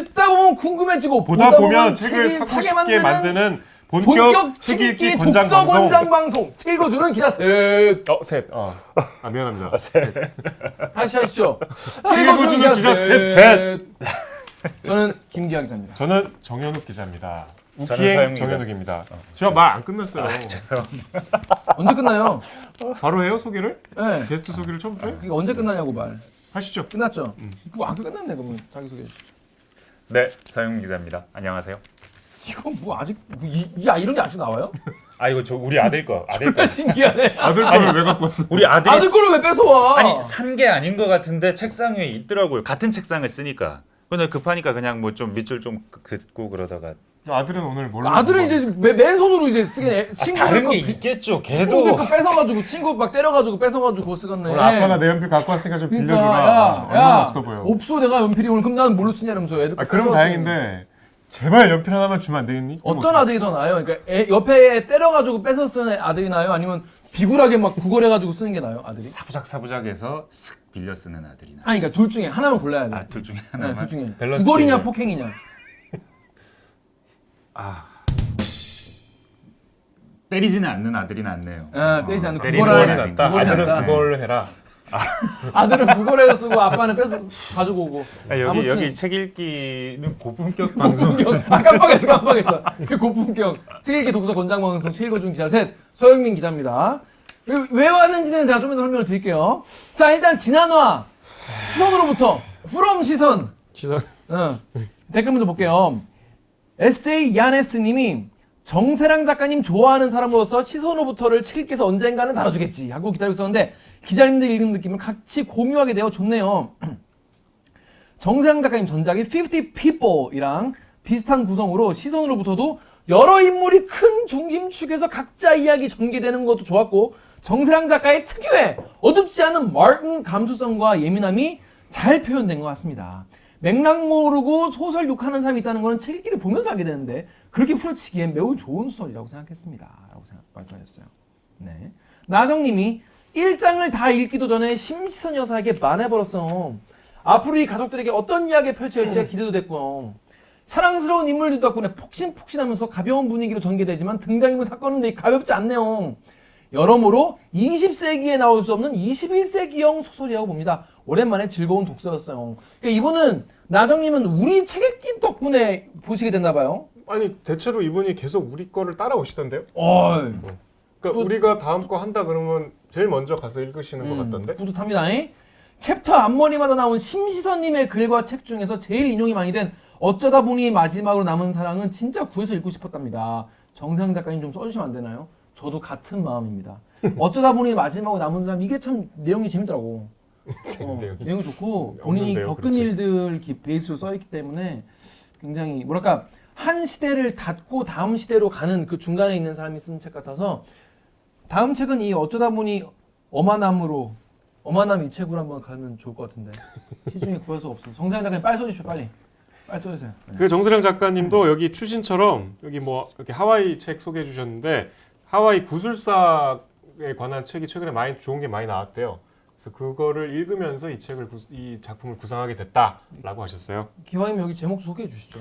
듣다 보면 궁금해지고 보다 보면 책을 사고 싶게 만드는 본격 책 읽기 권장 독서 방송. 권장 방송. 책 읽어주는 기자 셋. 셋. 아 미안합니다. 다시 하시죠. 책 읽어주는 기자 셋. 저는 김기아 기자입니다. 저는 정현욱 기자입니다. 저는 우키행 서영 정현욱입니다. 제가 말 안 끝났어요. 언제 끝나요? 바로 해요 소개를? 네. 게스트 소개를 처음부터 해요? 그게 언제 끝나냐고 말. 하시죠. 끝났죠? 뭐 안 끝났네 그러면 자기 소개해 주시죠. 네, 서영 기자입니다. 안녕하세요. 이건 뭐 아직 이런 게 아직 나와요? 아 이거 저 우리 아들 거. 신기하네. 아들 거를 왜 갖고 왔어? 우리 아들이 아들 거를 왜 뺏어와? 아니 산 게 아닌 것 같은데 책상 위에 있더라고요. 같은 책상을 쓰니까. 근데 급하니까 그냥 뭐 좀 밑줄 좀 긋고 그러다가 아들은 오늘 뭘로? 아들은 이제 맨손으로 이제 쓰게 친구들 다른 거 게 있겠죠. 친구들 걔도 거 뺏어가지고 친구 막 때려가지고 뺏어가지고 그거 쓰겠네. 오늘 아빠가 내 연필 갖고 왔으니까 좀 그러니까, 빌려주라. 얼마나 없어 보여. 없어 내가 연필이 오늘 그럼 나는 뭘로 쓰냐면서 애들. 아 그럼 다행인데 제발 연필 하나만 주면 안 되겠니? 어떤 아들이 더 나아요? 그러니까 옆에 때려가지고 뺏어 쓰는 아들이 나아요? 아니면 비굴하게 막 구걸해가지고 쓰는 게 나아요? 아들이? 사부작사부작해서 슥 빌려 쓰는 아들이나. 아니 그러니까 둘 중에 하나만 골라야 돼. 둘 중에 네, 하나만. 둘 중에 밸런스 구걸이냐 게임을. 폭행이냐. 때리지는 않는 아들이 낫네요. 때리지 않는 때리는 구걸을 건 낫다. 구걸이 아들은 낫다. 그걸 해라. 아들은 구걸해서 쓰고 아빠는 뺏어 가지고 오고. 여기 책 읽기는 고품격 방송. 깜빡했어. 그 고품격 책 읽기 독서 권장 방송 책 읽어준 기자 셋 서영민 기자입니다. 왜 왔는지는 제가 좀 이따 설명을 드릴게요. 자 일단 지난화 시선으로부터 from 시선. 댓글 먼저 볼게요. 에세이 야네스님이 정세랑 작가님 좋아하는 사람으로서 시선으로부터를 책 읽기에서 언젠가는 다뤄주겠지 하고 기다리고 있었는데 기자님들 읽은 느낌을 같이 공유하게 되어 좋네요. 정세랑 작가님 전작의 50 People이랑 비슷한 구성으로 시선으로부터도 여러 인물이 큰 중심축에서 각자 이야기 전개되는 것도 좋았고 정세랑 작가의 특유의 어둡지 않은 맑은 감수성과 예민함이 잘 표현된 것 같습니다. 맥락 모르고 소설 욕하는 사람이 있다는 것은 책 읽기를 보면서 하게 되는데 그렇게 후려치기엔 매우 좋은 소설이라고 생각했습니다. 라고 말씀하셨어요. 네. 나정님이 1장을 다 읽기도 전에 심시선 여사에게 반해버렸어. 앞으로 이 가족들에게 어떤 이야기가 펼쳐질지 기대도 됐고 사랑스러운 인물들 덕분에 폭신폭신하면서 가벼운 분위기로 전개되지만 등장인물 사건은 되게 가볍지 않네요. 여러모로 20세기에 나올 수 없는 21세기형 소설이라고 봅니다. 오랜만에 즐거운 독서였어요. 그러니까 이분은 나정님은 우리 책 읽기 덕분에 보시게 됐나 봐요. 아니 대체로 이분이 계속 우리 거를 따라오시던데요? 그러니까 뿌- 우리가 다음 거 한다 그러면 제일 먼저 가서 읽으시는 것 같던데? 뿌듯합니다. 챕터 앞머리마다 나온 심시선님의 글과 책 중에서 제일 인용이 많이 된 어쩌다 보니 마지막으로 남은 사랑은 진짜 구해서 읽고 싶었답니다. 정상 작가님 좀 써주시면 안 되나요? 저도 같은 마음입니다. 어쩌다 보니 마지막으로 남은 사람 이게 참 내용이 재밌더라고. 내용이 좋고 본인이 없는데요, 겪은 그렇지. 일들 베이스로 써있기 때문에 굉장히 뭐랄까 한 시대를 닫고 다음 시대로 가는 그 중간에 있는 사람이 쓴 책 같아서 다음 책은 이 어쩌다 보니 어마남 이 책으로 한번 가면 좋을 것 같은데 시중에 구할 수 없어. 정상 작가님 빨리 써주십시오. 빨리 써주세요. 네. 그 정세령 작가님도 여기 추신처럼 여기 뭐 이렇게 하와이 책 소개해 주셨는데 하와이 구술사에 관한 책이 최근에 많이 좋은 게 많이 나왔대요. 그래서 그거를 읽으면서 이 작품을 구상하게 됐다라고 하셨어요. 기왕이면 여기 제목 소개해 주시죠.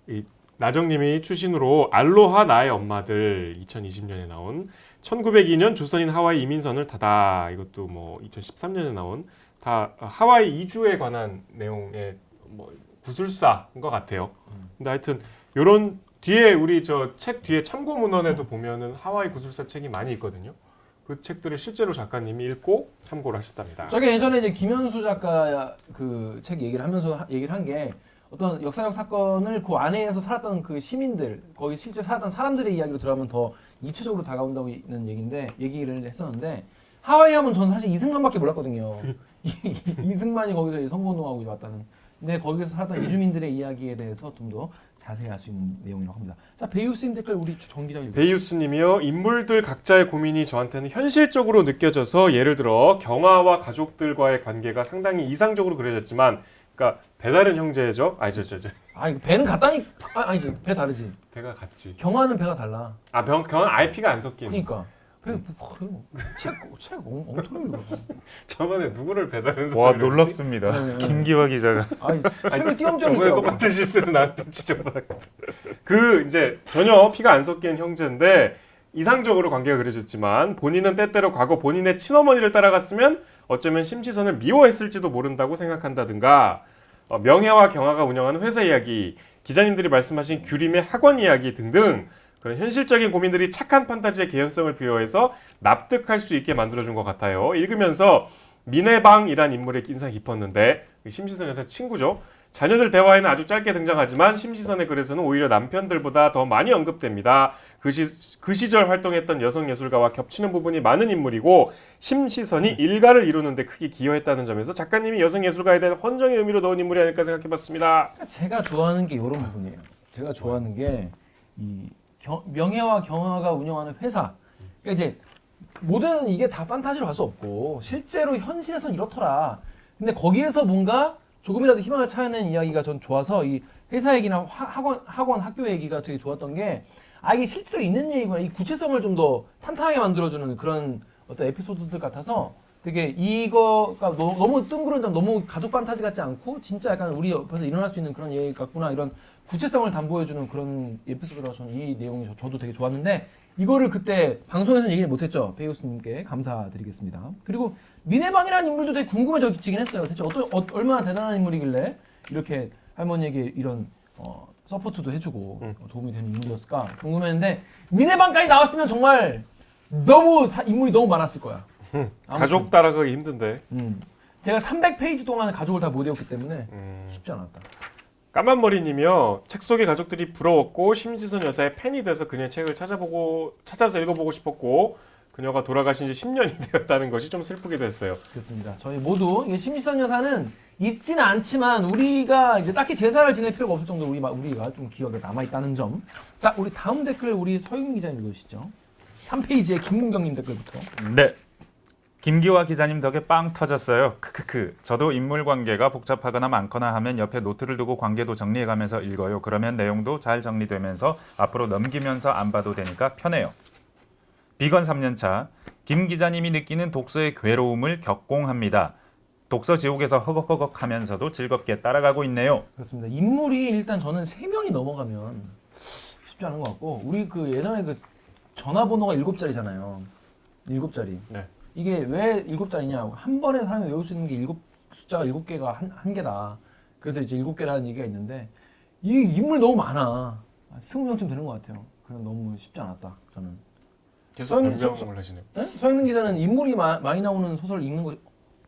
이 나정님이 추신으로 알로하 나의 엄마들 2020년에 나온 1902년 조선인 하와이 이민선을 타다 이것도 뭐 2013년에 나온 다 하와이 이주에 관한 내용의 뭐 구술사인 것 같아요. 근데 하여튼 요런 뒤에 우리 저 책 뒤에 참고 문헌에도 보면은 하와이 구술사 책이 많이 있거든요. 그 책들을 실제로 작가님이 읽고 참고를 하셨답니다. 저게 예전에 이제 김현수 작가 그 책 얘기를 하면서 얘기를 한 게 어떤 역사적 사건을 그 안에서 살았던 그 시민들 거기 실제 살았던 사람들의 이야기로 들어가면 더 입체적으로 다가온다고 있는 얘기를 했었는데 하와이 하면 저는 사실 이승만밖에 몰랐거든요. 이승만이 거기서 선거운동하고 왔다는. 근데 거기서 살았던 이주민들의 이야기에 대해서 좀 더 자세히 알 수 있는 내용이라고 합니다. 자 베이우스님 댓글 우리 정 기자 읽어주세요. 베이우스님이요. 인물들 각자의 고민이 저한테는 현실적으로 느껴져서 예를 들어 경아와 가족들과의 관계가 상당히 이상적으로 그려졌지만, 그러니까 배다른 형제죠. 이거 배는 같다니. 아니지 배 다르지. 배가 같지. 경화는 배가 달라. 경아 IP가 안 섞인. 그러니까 책 엉터리 읽어. 저번에 누구를 배달해서 와 그랬지? 놀랍습니다. 네, 네. 김기화 기자가 아니 책을 띄엄띄엄 저번에 읽더라고. 똑같은 실수해서 나한테 지적받았거든. 그 이제 전혀 피가 안 섞인 형제인데 이상적으로 관계가 그려졌지만 본인은 때때로 과거 본인의 친어머니를 따라갔으면 어쩌면 심시선을 미워했을지도 모른다고 생각한다든가 명예와 경화가 운영하는 회사 이야기, 기자님들이 말씀하신 규림의 학원 이야기 등등 그런 현실적인 고민들이 착한 판타지의 개연성을 부여해서 납득할 수 있게 만들어준 것 같아요. 읽으면서 민해방이란 인물의 인상이 깊었는데 심시선에서 친구죠. 자녀들 대화에는 아주 짧게 등장하지만 심시선의 글에서는 오히려 남편들보다 더 많이 언급됩니다. 그 시절 활동했던 여성 예술가와 겹치는 부분이 많은 인물이고 심시선이 일가를 이루는 데 크게 기여했다는 점에서 작가님이 여성 예술가에 대한 헌정의 의미로 넣은 인물이 아닐까 생각해봤습니다. 제가 좋아하는 게 이런 부분이에요. 제가 좋아하는 게 이 명예와 경화가 운영하는 회사. 그러니까 이제 모든 이게 다 판타지로 갈 수 없고 실제로 현실에선 이렇더라. 근데 거기에서 뭔가 조금이라도 희망을 찾아낸 이야기가 전 좋아서 이 회사 얘기나 학원, 학교 얘기가 되게 좋았던 게 이게 실제로 있는 얘기구나. 이 구체성을 좀 더 탄탄하게 만들어주는 그런 어떤 에피소드들 같아서 되게 이거가 너무 뜬구름 점 너무 가족 판타지 같지 않고 진짜 약간 우리 옆에서 일어날 수 있는 그런 얘기 같구나 이런 구체성을 담보해주는 그런 에피소드라서 저는 이 내용이 저도 되게 좋았는데 이거를 그때 방송에서는 얘기를 못했죠. 베이오스님께 감사드리겠습니다. 그리고 민해방이라는 인물도 되게 궁금해지긴 했어요. 대체 얼마나 대단한 인물이길래 이렇게 할머니에게 이런 서포트도 해주고 도움이 되는 인물이었을까 궁금했는데 민해방까지 나왔으면 정말 인물이 너무 많았을 거야. 가족 따라가기 힘든데. 제가 300페이지 동안 가족을 다 못 외웠기 때문에 쉽지 않았다. 까만머리님이요. 책 속의 가족들이 부러웠고 심지선 여사의 팬이 돼서 그녀의 책을 찾아서 읽어보고 싶었고 그녀가 돌아가신 지 10년이 되었다는 것이 좀 슬프기도 했어요. 그렇습니다. 저희 모두 심시선 여사는 있지는 않지만 우리가 이제 딱히 제사를 지낼 필요가 없을 정도로 우리가 좀 기억에 남아 있다는 점. 자, 우리 다음 댓글 우리 서유민 기자님 읽으시죠. 3페이지에 김문경님 댓글부터. 네. 김기화 기자님 덕에 빵 터졌어요. 크크크. 저도 인물 관계가 복잡하거나 많거나 하면 옆에 노트를 두고 관계도 정리해가면서 읽어요. 그러면 내용도 잘 정리되면서 앞으로 넘기면서 안 봐도 되니까 편해요. 비건 3년차. 김 기자님이 느끼는 독서의 괴로움을 격공합니다. 독서 지옥에서 허걱허걱 하면서도 즐겁게 따라가고 있네요. 그렇습니다. 인물이 일단 저는 3명이 넘어가면 쉽지 않은 것 같고 우리 그 예전에 그 전화번호가 7자리잖아요. 7자리. 네. 이게 왜 7자리냐? 한 번에 사람이 외울 수 있는 게 숫자가 7개가 한 개다. 그래서 이제 7개라는 얘기가 있는데 이 인물 너무 많아. 20명쯤 되는 것 같아요. 그럼 너무 쉽지 않았다. 저는. 계속 변명을 하시네요. 네? 서영민 기자는 인물이 많이 나오는 소설 읽는 거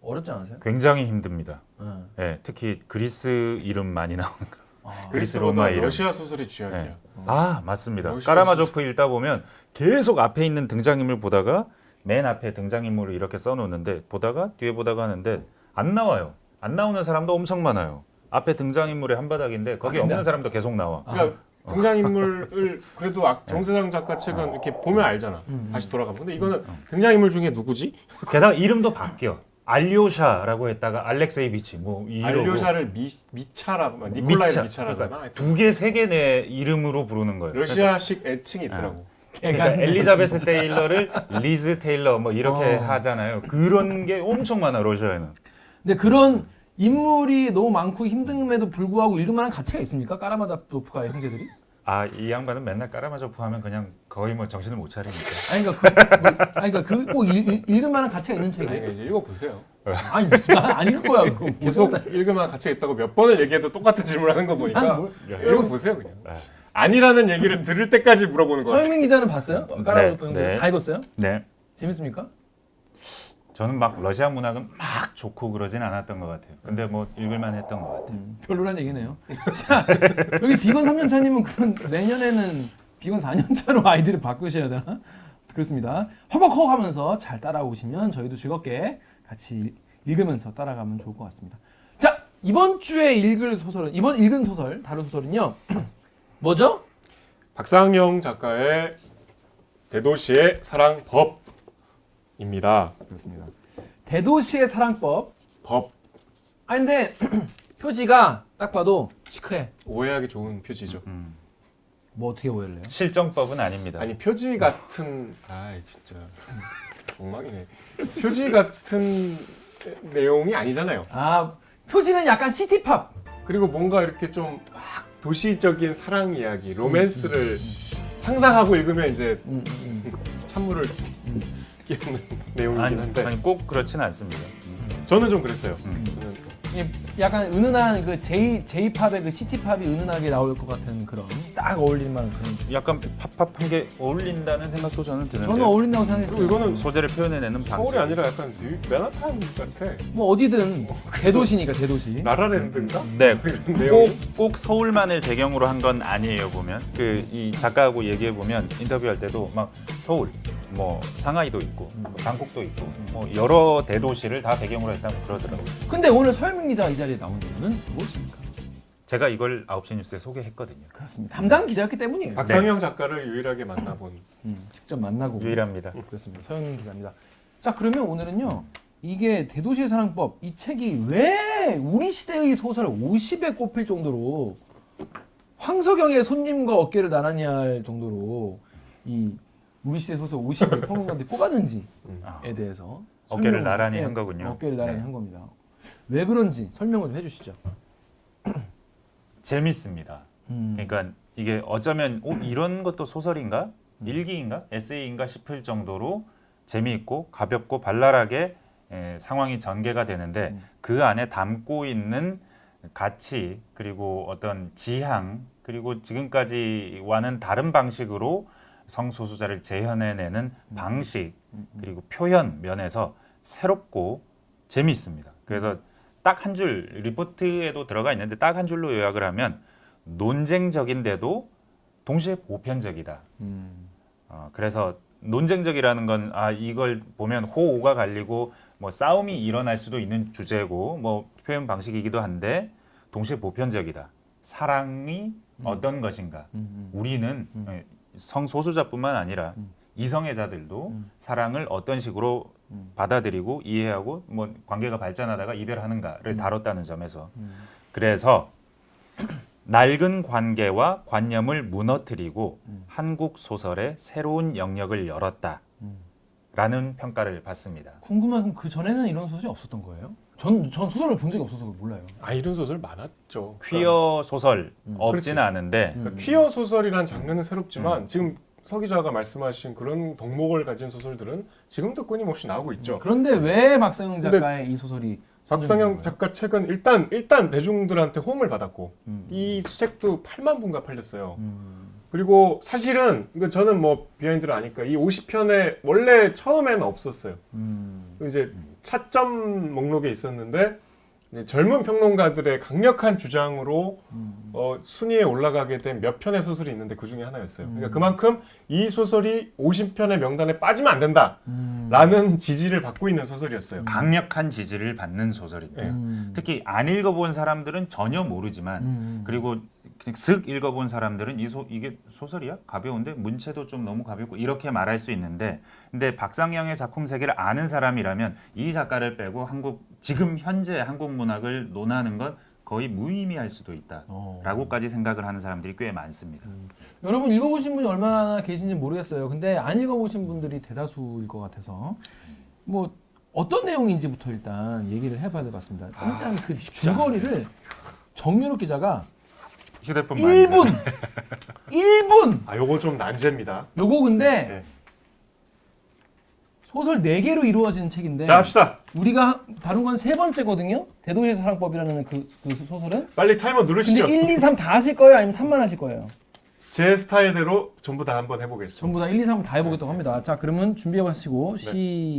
어렵지 않으세요? 굉장히 힘듭니다. 네. 네, 특히 그리스 이름 많이 나오는 거. 그리스 로마 로마 이름. 러시아 소설이 쥐약이야. 네. 아 맞습니다. 러시아 까라마조프 읽다 보면 계속 앞에 있는 등장인물 보다가 맨 앞에 등장인물을 이렇게 써놓는데 보다가 뒤에 보다가 하는데 안 나와요. 안 나오는 사람도 엄청 많아요. 앞에 등장인물의 한 바닥인데 거기 없는 사람도 계속 나와. 그러니까 등장인물을 그래도 정세장 작가 책은 이렇게 보면 알잖아. 다시 돌아가면. 근데 이거는 등장인물 중에 누구지? 게다가 이름도 바뀌어. 알료샤라고 했다가 알렉세이비치 뭐 이러고 알료샤를 미차라 니콜라이 미차라나 그러니까 두 개, 세 개 내 이름으로 부르는 거예요. 러시아식 애칭이 있더라고. 그러니까 엘리자베스 테일러를 리즈 테일러 뭐 이렇게 하잖아요. 그런 게 엄청 많아 러시아에는. 근데 그런 인물이 너무 많고 힘듦에도 불구하고 읽을 만한 가치가 있습니까? 까라마조프가의 형제들이? 아 이 양반은 맨날 까라마조프 하면 그냥 거의 뭐 정신을 못 차리니까. 그러니까 꼭 읽을 만한 가치가 있는 아니, 책이에요. 이제 읽어보세요. 아니 난 안 읽을 거야. 그거. 계속 읽으면 가치가 있다고 몇 번을 얘기해도 똑같은 질문하는 거 보니까 난 뭘- 읽어보세요 그냥. 아니라는 얘기를 들을 때까지 물어보는 거야. 서영민 기자는 봤어요? 까라마조프 형들 네. 다 읽었어요? 네. 재밌습니까? 저는 막 러시아 문학은 막 좋고 그러진 않았던 것 같아요. 근데 뭐 읽을만 했던 것 같아요. 별로란 얘기네요. 자, 여기 비건 3년차님은 그럼 내년에는 비건 4년차로 아이디를 바꾸셔야 되나? 그렇습니다. 허벅허벅 하면서 잘 따라오시면 저희도 즐겁게 같이 읽으면서 따라가면 좋을 것 같습니다. 자, 이번 주에 읽은 소설, 다른 소설은요. 뭐죠? 박상영 작가의 대도시의 사랑법입니다. 그렇습니다. 대도시의 사랑법. 법. 아 근데 표지가 딱 봐도 시크해. 오해하기 좋은 표지죠. 뭐 어떻게 오해를 해요? 실정법은 아닙니다. 아니 표지 같은 진짜 엉망이네. 표지 같은 내용이 아니잖아요. 아 표지는 약간 시티팝. 그리고 뭔가 이렇게 좀 막 도시적인 사랑 이야기, 로맨스를 상상하고 읽으면 이제 찬물을 끼얹는 내용이긴 한데 아니 꼭 그렇지는 않습니다. 저는 좀 그랬어요. 저는 이 약간 은은한 그 J-팝의 그 시티팝이 은은하게 나올 것 같은 그런 딱 어울릴 만한 그런. 약간 팝팝한 게 어울린다는 생각도 저는 드는데. 저는 어울린다고 그리고 생각했어요. 이거는 소재를 표현해내는 방식. 서울이 아니라 약간 맨하탄 같아. 뭐 어디든 대도시니까 대도시. 라라랜드인가? 네, 이런 내용이. 꼭 서울만을 배경으로 한 건 아니에요. 보면 이 작가하고 얘기해 보면 인터뷰할 때도 막 서울, 뭐 상하이도 있고, 방콕도 있고, 뭐 여러 대도시를 다 배경으로 했다고 그러더라고요. 근데 오늘 서영민 기자 이 자리에 나온 이유는 무엇입니까? 제가 이걸 9시 뉴스에 소개했거든요. 그렇습니다. 담당 기자였기 때문이에요. 박상영 작가를 유일하게 만나본. 직접 만나고 유일합니다. 그렇습니다. 서영민 기자입니다. 자 그러면 오늘은요. 이게 대도시의 사랑법 이 책이 왜 우리 시대의 소설 50에 꼽힐 정도로 황석영의 손님과 어깨를 나란히 할 정도로 이 우리 시대 소설 50을 평론가들이 꼽았는지에 대해서 어깨를 설명을- 나란히 네, 한 거군요. 어깨를 나란히 네. 한 겁니다. 왜 그런지 설명을 좀 해주시죠. 재밌습니다. 그러니까 이게 어쩌면 이런 것도 소설인가? 일기인가? 에세이인가 싶을 정도로 재미있고 가볍고 발랄하게 상황이 전개가 되는데 그 안에 담고 있는 가치 그리고 어떤 지향 그리고 지금까지와는 다른 방식으로 성소수자를 재현해내는 방식 그리고 표현 면에서 새롭고 재미있습니다. 그래서 딱 한 줄 리포트에도 들어가 있는데 딱 한 줄로 요약을 하면 논쟁적인데도 동시에 보편적이다. 그래서 논쟁적이라는 건 이걸 보면 호오가 갈리고 뭐 싸움이 일어날 수도 있는 주제고 뭐 표현 방식이기도 한데 동시에 보편적이다. 사랑이 어떤 것인가? 우리는 성소수자뿐만 아니라 이성애자들도 사랑을 어떤 식으로 받아들이고 이해하고 뭐 관계가 발전하다가 이별하는가를 다뤘다는 점에서 그래서 낡은 관계와 관념을 무너뜨리고 한국 소설의 새로운 영역을 열었다라는 평가를 받습니다. 궁금한 건 그 전에는 이런 소설이 없었던 거예요? 전 소설을 본 적이 없어서 몰라요. 이런 소설 많았죠. 퀴어 소설 없진 그렇지. 않은데 그러니까 퀴어 소설이란 장르는 새롭지만 지금 서 기자가 말씀하신 그런 덕목을 가진 소설들은 지금도 끊임없이 나오고 있죠. 그런데 왜 박상영 근데 작가의 이 소설이 박상영 선정된 거예요? 작가 책은 일단 대중들한테 호응을 받았고 이 책도 8만 부가 팔렸어요. 그리고 사실은 저는 뭐 비하인드를 아니까 이 50편에 원래 처음에는 없었어요. 이제 차점 목록에 있었는데 이제 젊은 평론가들의 강력한 주장으로 순위에 올라가게 된 몇 편의 소설이 있는데 그 중에 하나였어요. 그러니까 그만큼 이 소설이 50편의 명단에 빠지면 안 된다라는 지지를 받고 있는 소설이었어요. 강력한 지지를 받는 소설입니다. 특히 안 읽어본 사람들은 전혀 모르지만 그리고 그냥 슥 읽어본 사람들은 이게 소설이야? 가벼운데 문체도 좀 너무 가볍고 이렇게 말할 수 있는데 근데 박상영의 작품 세계를 아는 사람이라면 이 작가를 빼고 지금 현재 한국 문학을 논하는 건 거의 무의미할 수도 있다라고까지 생각을 하는 사람들이 꽤 많습니다. 여러분 읽어보신 분이 얼마나 계신지 모르겠어요. 근데 안 읽어보신 분들이 대다수일 것 같아서 뭐 어떤 내용인지부터 일단 얘기를 해봐야 될 것 같습니다. 일단 그 줄거리를 정윤욱 기자가 휴대폰 1분 요거 좀 난제입니다. 요거 근데 네. 소설 4개로 이루어진 책인데 자, 합시다. 우리가 다룬 건 3번째거든요. 대도시의 사랑법이라는 그 소설은. 빨리 타이머 누르시죠. 근데 1, 2, 3 다 하실 거예요? 아니면 3만 하실 거예요? 제 스타일대로 전부 다 한번 해보겠습니다. 전부 다 1, 2, 3 다 해보겠다고 합니다. 자, 그러면 준비해보시고 네.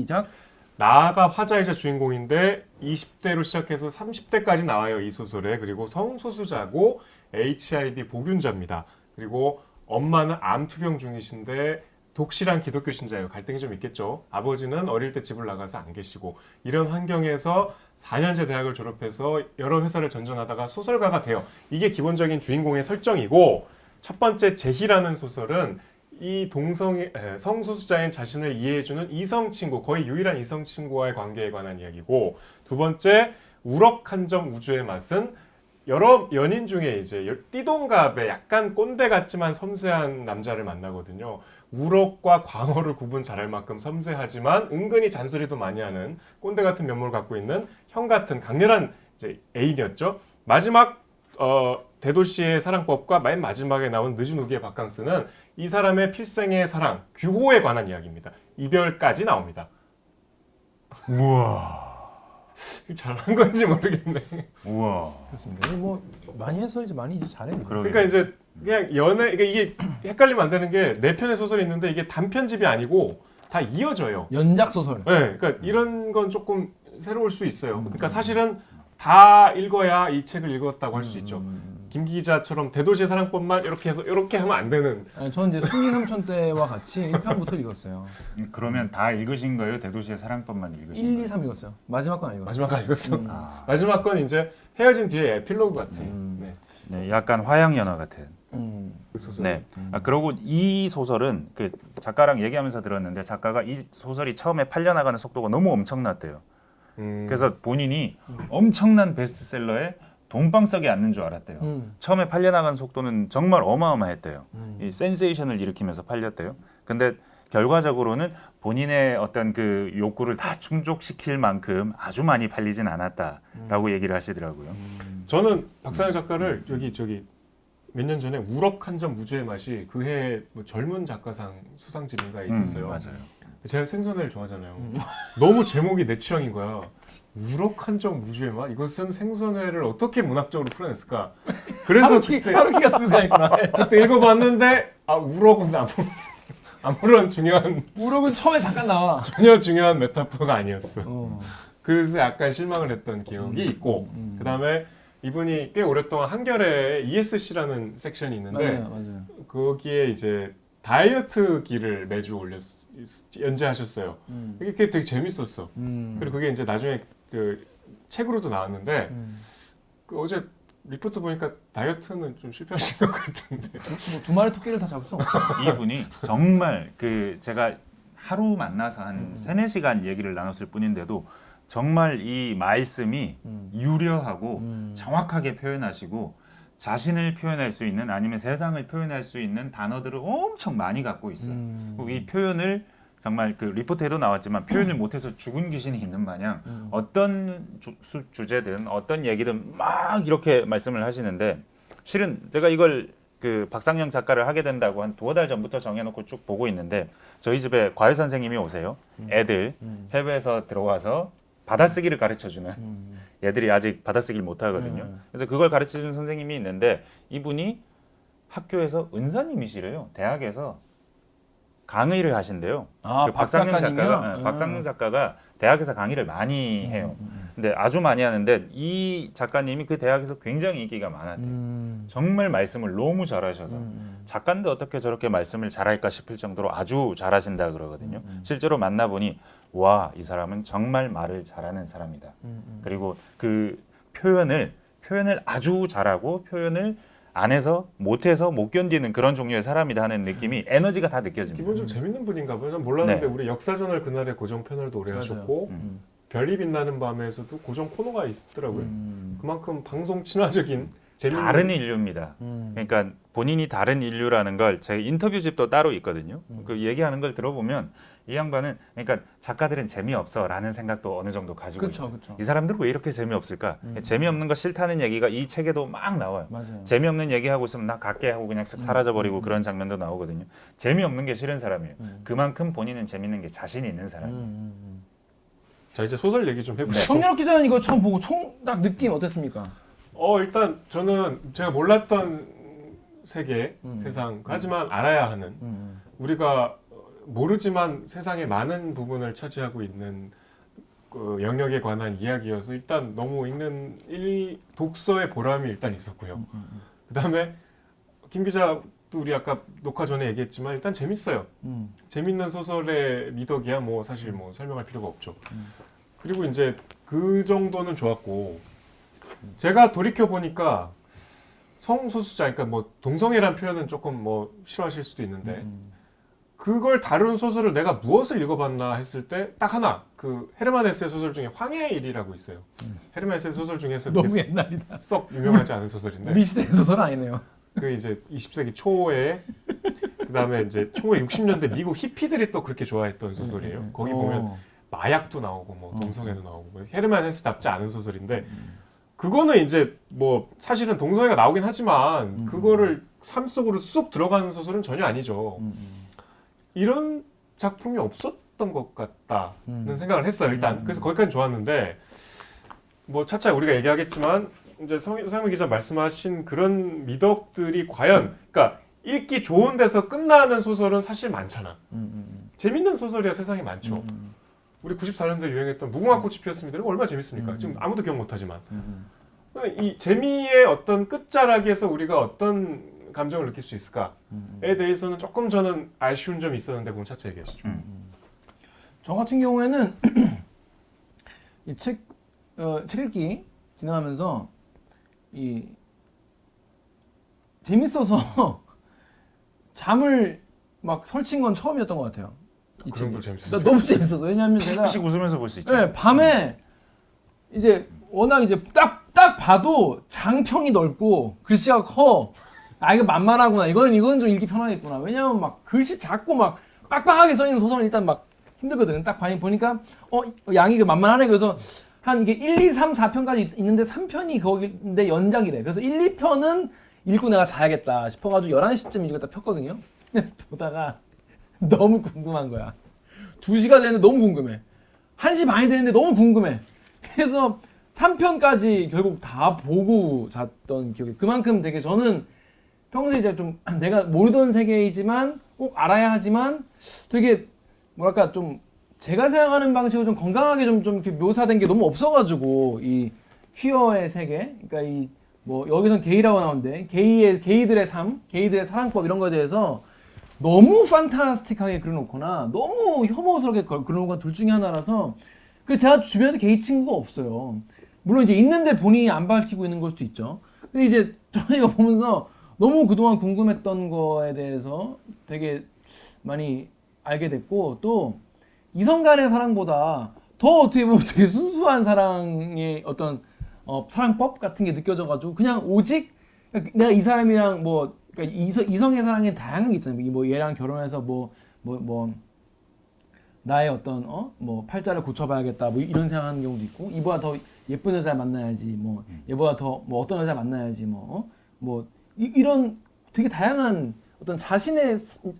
시작. 나아가 화자이자 주인공인데 20대로 시작해서 30대까지 나와요. 이 소설에. 그리고 성소수자고 HIV 보균자입니다. 그리고 엄마는 암 투병 중이신데 독실한 기독교 신자예요. 갈등이 좀 있겠죠. 아버지는 어릴 때 집을 나가서 안 계시고 이런 환경에서 4년제 대학을 졸업해서 여러 회사를 전전하다가 소설가가 돼요. 이게 기본적인 주인공의 설정이고 첫 번째 제희라는 소설은 이 성소수자인 자신을 이해해주는 이성 친구, 거의 유일한 이성 친구와의 관계에 관한 이야기고 두 번째 우럭 한점 우주의 맛은 여러 연인 중에 이제 띠동갑의 약간 꼰대 같지만 섬세한 남자를 만나거든요. 우럭과 광어를 구분 잘할 만큼 섬세하지만 은근히 잔소리도 많이 하는 꼰대 같은 면모를 갖고 있는 형 같은 강렬한 이제 애인이었죠. 마지막 대도시의 사랑법과 맨 마지막에 나온 늦은 후기의 바캉스는 이 사람의 필생의 사랑, 규호에 관한 이야기입니다. 이별까지 나옵니다. 우와. 잘한 건지 모르겠네. 우와. 그렇습니다. 뭐 많이 해서 이제 많이 이제 잘해요. 그러니까 이제 그냥 그러니까 이게 헷갈리면 안 되는 게 네 편의 소설이 있는데 이게 단편집이 아니고 다 이어져요. 연작 소설. 네, 그러니까 이런 건 조금 새로울 수 있어요. 그러니까 사실은 다 읽어야 이 책을 읽었다고 할 수 있죠. 김 기자처럼 대도시의 사랑법만 이렇게 해서 이렇게 하면 안 되는. 아니, 저는 이제 숨긴 삼촌 때와 같이 1편부터 읽었어요. 그러면 다 읽으신 거예요? 대도시의 사랑법만 읽으신 1, 거예요? 2, 3 읽었어요. 마지막 건 안 읽었어요. 마지막 건 읽었어. 아. 마지막 건 이제 헤어진 뒤에 에필로그 같은 네. 네, 약간 화양연화 같은. 그 소설. 네. 그리고 이 소설은 그 작가랑 얘기하면서 들었는데 작가가 이 소설이 처음에 팔려나가는 속도가 너무 엄청났대요. 그래서 본인이 엄청난 베스트셀러에 돈방석에 앉는 줄 알았대요. 처음에 팔려나간 속도는 정말 어마어마했대요. 이 센세이션을 일으키면서 팔렸대요. 근데 결과적으로는 본인의 어떤 그 욕구를 다 충족시킬 만큼 아주 많이 팔리진 않았다라고 얘기를 하시더라고요. 저는 박상현 작가를 저기 몇 년 전에 우럭 한 점 무주의 맛이 그해 뭐 젊은 작가상 수상집인가에 있었어요. 맞아요. 제가 생선회를 좋아하잖아요. 너무 제목이 내 취향인 거야. 우럭 한 점 무주의 맛? 이것은 생선회를 어떻게 문학적으로 풀어냈을까? 그래서 하루키가 등장했구나. 그때 읽어봤는데 우럭은 아무런 중요한 우럭은 처음에 잠깐 나와. 전혀 중요한 메타포가 아니었어. 어. 그래서 약간 실망을 했던 기억이 있고 그 다음에 이분이 꽤 오랫동안 한겨레에 ESC라는 섹션이 있는데 맞아요. 거기에 이제 다이어트 기를 매주 연재하셨어요. 이게 되게 재밌었어. 그리고 그게 이제 나중에 그 책으로도 나왔는데 그 어제 리포트 보니까 다이어트는 좀 실패하신 것 같은데. 뭐 두 마리 토끼를 다 잡을 수 없어. 이분이 정말 그 제가 하루 만나서 한 3-4시간 얘기를 나눴을 뿐인데도 정말 이 말씀이 유려하고 정확하게 표현하시고 자신을 표현할 수 있는 아니면 세상을 표현할 수 있는 단어들을 엄청 많이 갖고 있어요. 그리고 이 표현을 정말 그 리포트에도 나왔지만 표현을 못해서 죽은 귀신이 있는 마냥 어떤 주제든 어떤 얘기든 막 이렇게 말씀을 하시는데 실은 제가 이걸 그 박상영 작가를 하게 된다고 한 2달 전부터 정해놓고 쭉 보고 있는데 저희 집에 과외 선생님이 오세요. 애들 해외에서 들어와서 받아쓰기를 가르쳐주는 애들이 아직 받아쓰기를 못하거든요. 그래서 그걸 가르쳐주는 선생님이 있는데 이분이 학교에서 은사님이시래요. 대학에서 강의를 하신대요. 그 박상영 작가가 대학에서 강의를 많이 해요. 근데 아주 많이 하는데 이 작가님이 그 대학에서 굉장히 인기가 많았대요. 정말 말씀을 너무 잘하셔서 작가인데 어떻게 저렇게 말씀을 잘할까 싶을 정도로 아주 잘하신다 그러거든요. 실제로 만나보니 와, 이 사람은 정말 말을 잘하는 사람이다. 그리고 그 표현을 아주 잘하고 표현을 안에서 못해서 못 견디는 그런 종류의 사람이다 하는 느낌이 에너지가 다 느껴집니다. 기본적으로 재밌는 분인가 봐요. 전 몰랐는데 네. 우리 역사저널 그날의 고정 패널도 오래 맞아요. 하셨고 별이 빛나는 밤에서도 고정 코너가 있더라고요. 그만큼 방송 친화적인 재밌는 다른 인류입니다. 그러니까 본인이 다른 인류라는 걸 제 인터뷰집도 따로 있거든요. 그 얘기하는 걸 들어보면 이 양반은 그러니까 작가들은 재미없어라는 생각도 어느 정도 가지고 있어요. 그쵸. 이 사람들은 왜 이렇게 재미없을까? 재미없는 거 싫다는 얘기가 이 책에도 막 나와요. 맞아요. 재미없는 얘기하고 있으면 나 갈게 하고 그냥 쓱 사라져버리고 그런 장면도 나오거든요. 재미없는 게 싫은 사람이에요. 그만큼 본인은 재밌는 게 자신이 있는 사람이에요. 자 이제 소설 얘기 좀 해보죠. 청년업 기자는 이거 처음 보고 딱 느낌 어땠습니까? 일단 저는 제가 몰랐던 세계, 세상 하지만 알아야 하는 우리가 모르지만 세상의 많은 부분을 차지하고 있는 그 영역에 관한 이야기여서 일단 너무 읽는 독서의 보람이 일단 있었고요. 그다음에 김 기자도 우리 아까 녹화 전에 얘기했지만 일단 재밌어요. 재밌는 소설의 미덕이야 뭐 사실 뭐 설명할 필요가 없죠. 그리고 이제 그 정도는 좋았고 제가 돌이켜 보니까 성소수자, 그러니까 뭐 동성애란 표현은 조금 뭐 싫어하실 수도 있는데 그걸 다룬 소설을 내가 무엇을 읽어봤나 했을 때 딱 하나 그 헤르만 헤세의 소설 중에 황해의 일이라고 있어요. 헤르만 헤세의 소설 중에서 너무 그렇게 옛날이다. 썩 유명하지 않은 소설인데 우리 시대의 소설 아니네요. 그 이제 20세기 초에 그다음에 이제 1960년대 미국 히피들이 또 그렇게 좋아했던 소설이에요. 거기 보면 마약도 나오고 뭐 동성애도 나오고 뭐 헤르만 헤세답지 않은 소설인데 그거는 이제 뭐 사실은 동성애가 나오긴 하지만 그거를 삶 속으로 쑥 들어가는 소설은 전혀 아니죠. 이런 작품이 없었던 것 같다는 생각을 했어요. 일단 그래서 거기까지 좋았는데 뭐 차차 우리가 얘기하겠지만 이제 서영민 기자 말씀하신 그런 미덕들이 과연 그러니까 읽기 좋은 데서 끝나는 소설은 사실 많잖아. 재밌는 소설이야 세상에 많죠. 우리 94년도에 유행했던 무궁화 꽃이 피었습니다. 이거 얼마나 재밌습니까? 지금 아무도 기억 못하지만 이 재미의 어떤 끝자락에서 우리가 어떤 감정을 느낄 수 있을까에 대해서는 조금 저는 아쉬운 점이 있었는데 그건 차차 얘기하시죠. 저 같은 경우에는 이 책 읽기 진행하면서 이 재밌어서 잠을 막 설친 건 처음이었던 것 같아요. 이 그 정도 책이. 재밌었어요. 나 너무 재밌었어. 왜냐하면 제가 피식피식 웃으면서 볼 수 있죠. 네, 밤에 이제 워낙 이제 딱 봐도 장평이 넓고 글씨가 커. 아 이거 만만하구나. 이건 좀 읽기 편하겠구나. 왜냐면 막 글씨 작고 막 빡빡하게 써 있는 소설은 일단 막 힘들거든. 딱 보니까 양이 그 만만하네. 그래서 한 이게 1, 2, 3, 4편까지 있는데 3편이 거기인데 연작이래. 그래서 1, 2편은 읽고 내가 자야겠다 싶어가지고 11시쯤 이거 딱 폈거든요. 근데 보다가 너무 궁금한 거야. 2시가 됐는데 너무 궁금해. 1시 반이 됐는데 너무 궁금해. 그래서 3편까지 결국 다 보고 잤던 기억이. 그만큼 되게 저는 평소에 이제 좀 내가 모르던 세계이지만 꼭 알아야 하지만 되게 뭐랄까 좀 제가 생각하는 방식으로 좀 건강하게 좀 이렇게 묘사된 게 너무 없어가지고 이 퀴어의 세계, 그러니까 이 뭐 여기선 게이라고 나오는데 게이들의 삶, 게이들의 사랑법 이런 거에 대해서 너무 판타스틱하게 그려놓거나 너무 혐오스럽게 그려놓은 건 둘 중에 하나라서 그 제가 주변에도 게이 친구가 없어요. 물론 이제 있는데 본인이 안 밝히고 있는 걸 수도 있죠. 근데 이제 저는 이거 보면서 너무 그동안 궁금했던 거에 대해서 되게 많이 알게 됐고 또 이성 간의 사랑보다 더 어떻게 보면 되게 순수한 사랑의 어떤 사랑법 같은 게 느껴져가지고 그냥 오직 내가 이 사람이랑 뭐 그러니까 이성의 사랑에 다양한 게 있잖아요. 뭐 얘랑 결혼해서 뭐 나의 어떤 뭐 팔자를 고쳐봐야겠다 뭐 이런 생각하는 경우도 있고 이보다 더 예쁜 여자 만나야지 뭐 얘보다 더 뭐 어떤 여자 만나야지 뭐 이런 되게 다양한 어떤 자신의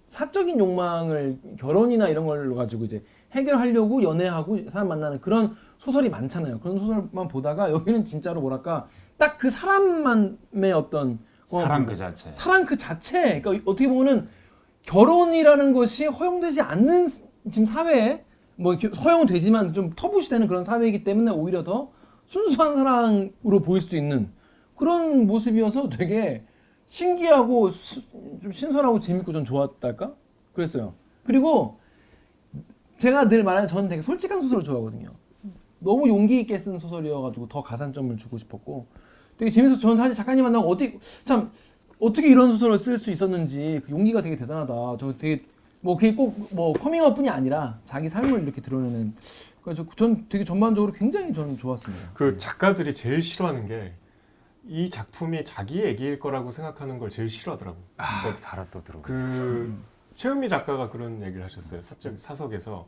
사적인 욕망을 결혼이나 이런 걸로 가지고 이제 해결하려고 연애하고 사람 만나는 그런 소설이 많잖아요. 그런 소설만 보다가 여기는 진짜로 뭐랄까 딱 그 사람만의 어떤 사랑 그 자체. 사랑 그 자체. 그러니까 어떻게 보면은 결혼이라는 것이 허용되지 않는 지금 사회에 뭐 허용은 되지만 좀 터부시되는 그런 사회이기 때문에 오히려 더 순수한 사랑으로 보일 수 있는 그런 모습이어서 되게 신기하고 좀 신선하고 재밌고 좀 좋았달까? 그랬어요. 그리고 제가 늘 말하는 저는 되게 솔직한 소설을 좋아하거든요. 너무 용기 있게 쓴 소설이어가지고 더 가산점을 주고 싶었고 되게 재밌어서 저는 사실 작가님 만나고 어떻게 이런 소설을 쓸 수 있었는지 그 용기가 되게 대단하다. 저 되게 뭐 그게 꼭 뭐 커밍아웃뿐이 아니라 자기 삶을 이렇게 드러내는 그래서 전 되게 전반적으로 굉장히 저는 좋았습니다. 그 작가들이 제일 싫어하는 게 이 작품이 자기 얘기일 거라고 생각하는 걸 제일 싫어하더라고. 바로 또 들어. 그 최은미 작가가 그런 얘기를 하셨어요. 사석에서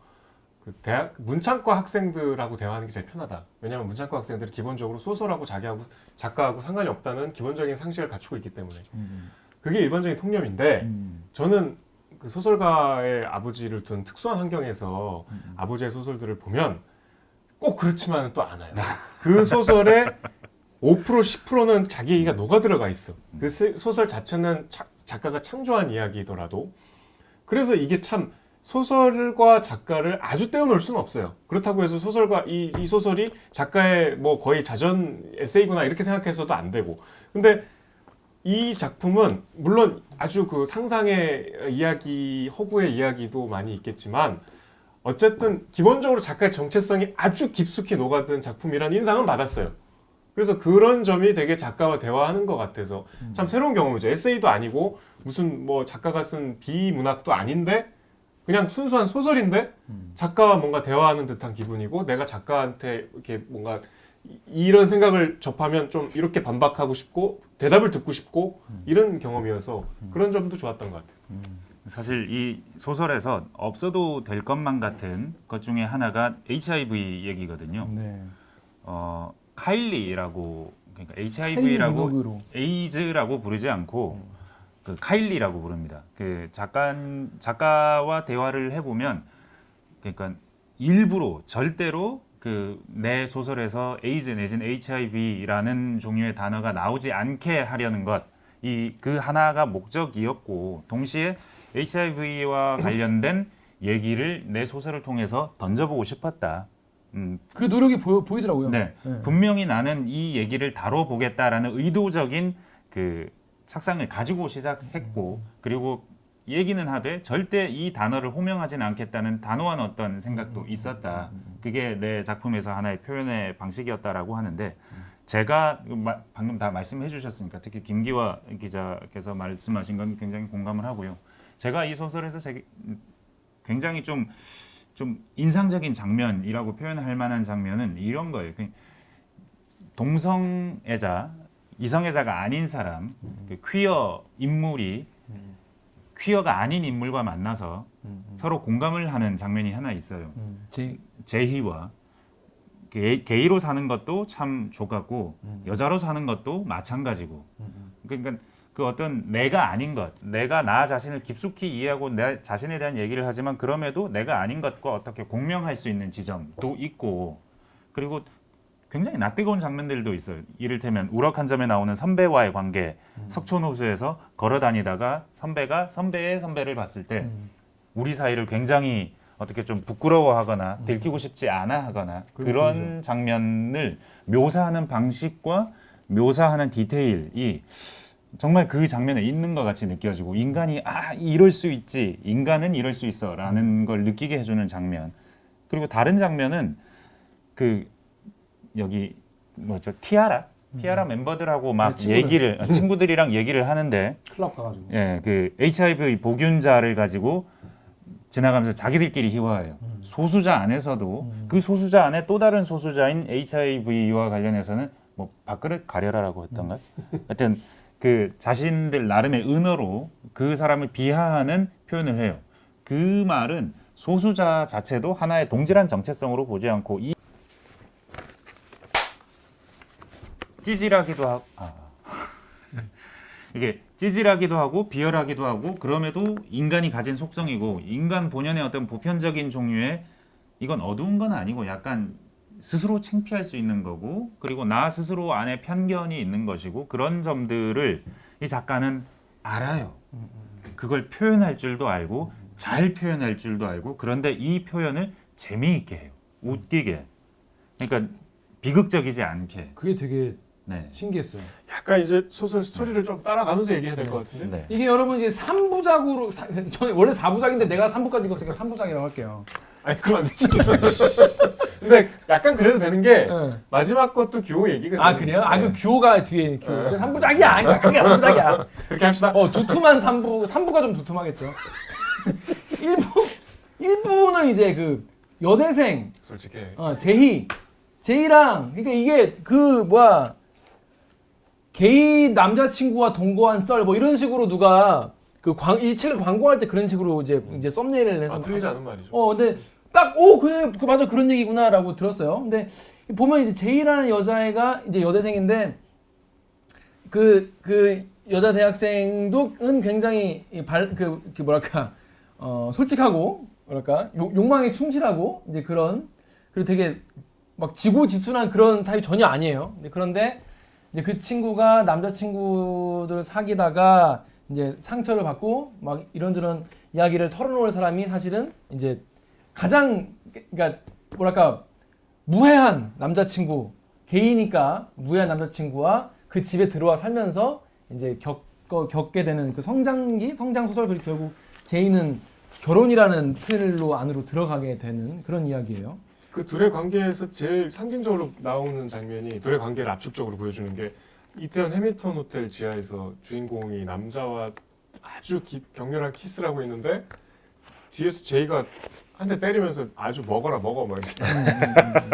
그 대학 문창과 학생들하고 대화하는 게 제일 편하다. 왜냐하면 문창과 학생들이 기본적으로 소설하고 자기하고 작가하고 상관이 없다는 기본적인 상식을 갖추고 있기 때문에 그게 일반적인 통념인데 저는 그 소설가의 아버지를 둔 특수한 환경에서 아버지의 소설들을 보면 꼭 그렇지만은 또 않아요. 그 소설의 5% 10%는 자기 얘기가 녹아 들어가 있어. 그 소설 자체는 작가가 창조한 이야기더라도 그래서 이게 참 소설과 작가를 아주 떼어놓을 수는 없어요. 그렇다고 해서 소설과 이 소설이 작가의 뭐 거의 자전 에세이구나 이렇게 생각해서도 안 되고. 근데 이 작품은 물론 아주 그 상상의 이야기, 허구의 이야기도 많이 있겠지만 어쨌든 기본적으로 작가의 정체성이 아주 깊숙이 녹아든 작품이라는 인상은 받았어요. 그래서 그런 점이 되게 작가와 대화하는 것 같아서 참 새로운 경험이죠. 에세이도 아니고 무슨 뭐 작가가 쓴 비문학도 아닌데 그냥 순수한 소설인데 작가와 뭔가 대화하는 듯한 기분이고 내가 작가한테 이렇게 뭔가 이런 생각을 접하면 좀 이렇게 반박하고 싶고 대답을 듣고 싶고 이런 경험이어서 그런 점도 좋았던 것 같아요. 사실 이 소설에서 없어도 될 것만 같은 것 중에 하나가 HIV 얘기거든요. 네. 카일리라고 그러니까 카일리 HIV라고 미노그로. 에이즈라고 부르지 않고 그 카일리라고 부릅니다. 그 작가와 대화를 해보면 그러니까 일부러 절대로 그 내 소설에서 에이즈 내지는 HIV라는 종류의 단어가 나오지 않게 하려는 것, 그 하나가 목적이었고 동시에 HIV와 관련된 얘기를 내 소설을 통해서 던져보고 싶었다. 그 노력이 보이더라고요. 네, 분명히 나는 이 얘기를 다뤄보겠다라는 의도적인 그 착상을 가지고 시작했고 그리고 얘기는 하되 절대 이 단어를 호명하지는 않겠다는 단호한 어떤 생각도 있었다. 그게 내 작품에서 하나의 표현의 방식이었다라고 하는데 제가 방금 다 말씀해 주셨으니까 특히 김기화 기자께서 말씀하신 건 굉장히 공감을 하고요. 제가 이 소설에서 굉장히 좀 인상적인 장면이라고 표현할 만한 장면은 이런 거예요. 동성애자, 이성애자가 아닌 사람, 그 퀴어 인물이 퀴어가 아닌 인물과 만나서 서로 공감을 하는 장면이 하나 있어요. 제희와 게이로 사는 것도 참 좋았고 여자로 사는 것도 마찬가지고 그러니까 그 어떤 내가 아닌 것, 내가 나 자신을 깊숙이 이해하고 내 자신에 대한 얘기를 하지만 그럼에도 내가 아닌 것과 어떻게 공명할 수 있는 지점도 있고 그리고 굉장히 낯뜨거운 장면들도 있어요. 이를테면 우럭 한 점에 나오는 선배와의 관계, 석촌호수에서 걸어 다니다가 선배가 선배의 선배를 봤을 때 우리 사이를 굉장히 어떻게 좀 부끄러워하거나 들키고 싶지 않아 하거나 그런 장면을 묘사하는 방식과 묘사하는 디테일이 정말 그 장면에 있는 것 같이 느껴지고 인간이 이럴 수 있지, 인간은 이럴 수 있어라는 걸 느끼게 해주는 장면. 그리고 다른 장면은 그 여기 뭐죠 티아라 멤버들하고 막 친구들이랑 얘기를 하는데 클럽 가가지고. 예, 그 HIV 보균자를 가지고 지나가면서 자기들끼리 희화해요. 소수자 안에서도 그 소수자 안에 또 다른 소수자인 HIV와 관련해서는 뭐 밥그릇 가려라라고 했던가? 하여튼 그 자신들 나름의 은어로 그 사람을 비하하는 표현을 해요. 그 말은 소수자 자체도 하나의 동질한 정체성으로 보지 않고 찌질하기도 하고 이게 찌질하기도 하고 비열하기도 하고 그럼에도 인간이 가진 속성이고 인간 본연의 어떤 보편적인 종류의 이건 어두운 건 아니고 약간 스스로 창피할 수 있는 거고 그리고 나 스스로 안에 편견이 있는 것이고 그런 점들을 이 작가는 알아요. 그걸 표현할 줄도 알고 잘 표현할 줄도 알고 그런데 이 표현을 재미있게 해요. 웃기게. 그러니까 비극적이지 않게. 그게 되게 네. 신기했어요. 약간 이제 소설 스토리를 좀 따라가면서 얘기해야 될 것 같은데. 네. 이게 여러분 이제 3부작으로 저는 원래 4부작인데 내가 3부까지 읽었으니까 3부작이라고 할게요. 아니 그럼 안 되지. 근데 약간 그래도 되는 게 네. 마지막 것도 규호 얘기거든요. 아 그래요? 아 그 네. 규호가 뒤에 규호. 3부작이야. 아니야. 그게 3부작이야. 그렇게 합시다. 두툼한 3부가 좀 두툼하겠죠. 1부는 이제 그 여대생 솔직히. 제희랑 그러니까 이게 그 뭐야 게이 남자친구와 동거한 썰 뭐 이런 식으로 누가 이 책을 광고할 때 그런 식으로 이제 썸네일을 해서 틀리지 않은 말이죠. 근데 딱 그래 맞아 그런 얘기구나라고 들었어요. 근데 보면 이제 제이라는 여자애가 이제 여대생인데 그 여자 대학생도는 굉장히 뭐랄까 솔직하고 뭐랄까 욕망에 충실하고 이제 그리고 되게 막 지고지순한 그런 타입이 전혀 아니에요. 그런데 이제 그 친구가 남자친구들 사귀다가 이제 상처를 받고 막 이런저런 이야기를 털어놓을 사람이 사실은 이제 가장 그러니까 뭐랄까 무해한 남자친구 게이니까 무해한 남자친구와 그 집에 들어와 살면서 이제 겪게 되는 그 성장 소설 그리고 결국 제이는 결혼이라는 틀로 안으로 들어가게 되는 그런 이야기예요. 그 둘의 관계에서 제일 상징적으로 나오는 장면이 둘의 관계를 압축적으로 보여주는 게 이태원 해밀턴 호텔 지하에서 주인공이 남자와 아주 격렬한 키스를 하고 있는데 뒤에서 제이가 한 대 때리면서 아주 먹어라 먹어 뭐 이렇게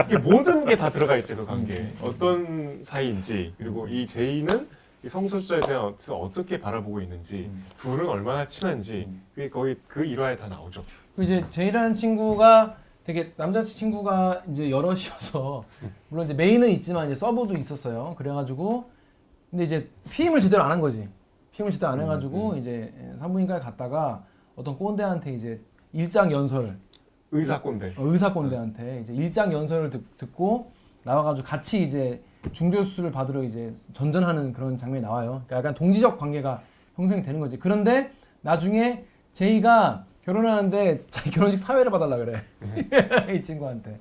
이게 모든 게 다 들어가 있지 그 관계에 어떤 사이인지 그리고 이 제이는 이 성소수자에 대해서 어떻게 바라보고 있는지 둘은 얼마나 친한지 그게 거의 그 일화에 다 나오죠. 이제 제이라는 친구가 되게 남자친구가 이제 여럿이어서 물론 이제 메인은 있지만 이제 서브도 있었어요. 그래가지고 근데 이제 피임을 제대로 안 한 거지. 피임을 제대로 안 해가지고 이제 산부인과에 갔다가 어떤 꼰대한테 이제 일장 연설 의사 꼰대. 의사 꼰대한테 이제 일장 연설을 듣고 나와가지고 같이 이제 중개수술을 받으러 이제 전전하는 그런 장면이 나와요. 그러니까 약간 동지적 관계가 형성이 되는 거지. 그런데 나중에 제이가 결혼하는데 자기 결혼식 사회를 봐달라 그래. 이 친구한테.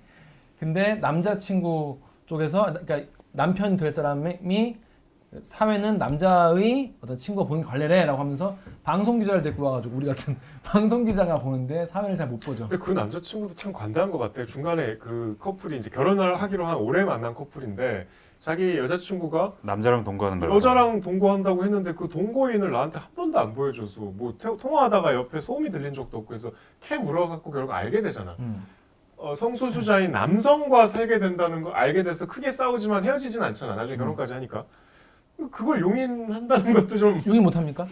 근데 남자친구 쪽에서 그러니까 남편 될 사람이 사회는 남자의 어떤 친구가 보는 관례래라고 하면서 방송 기자를 데리고 와가지고 우리 같은 방송 기자가 보는데 사회를 잘 못 보죠. 근데 그 남자친구도 참 관대한 것 같아. 중간에 그 커플이 이제 결혼을 하기로 한 오래 만난 커플인데 자기 여자친구가 남자랑 동거하는 걸 여자랑 동거한다고 했는데 그 동거인을 나한테 한 번도 안 보여줘서 뭐 통화하다가 옆에 소음이 들린 적도 없고 해서 캐 물어갖고 결국 알게 되잖아. 성소수자인 남성과 살게 된다는 거 알게 돼서 크게 싸우지만 헤어지진 않잖아. 나중에 결혼까지 하니까. 그걸 용인한다는 것도 좀 용인 못합니까?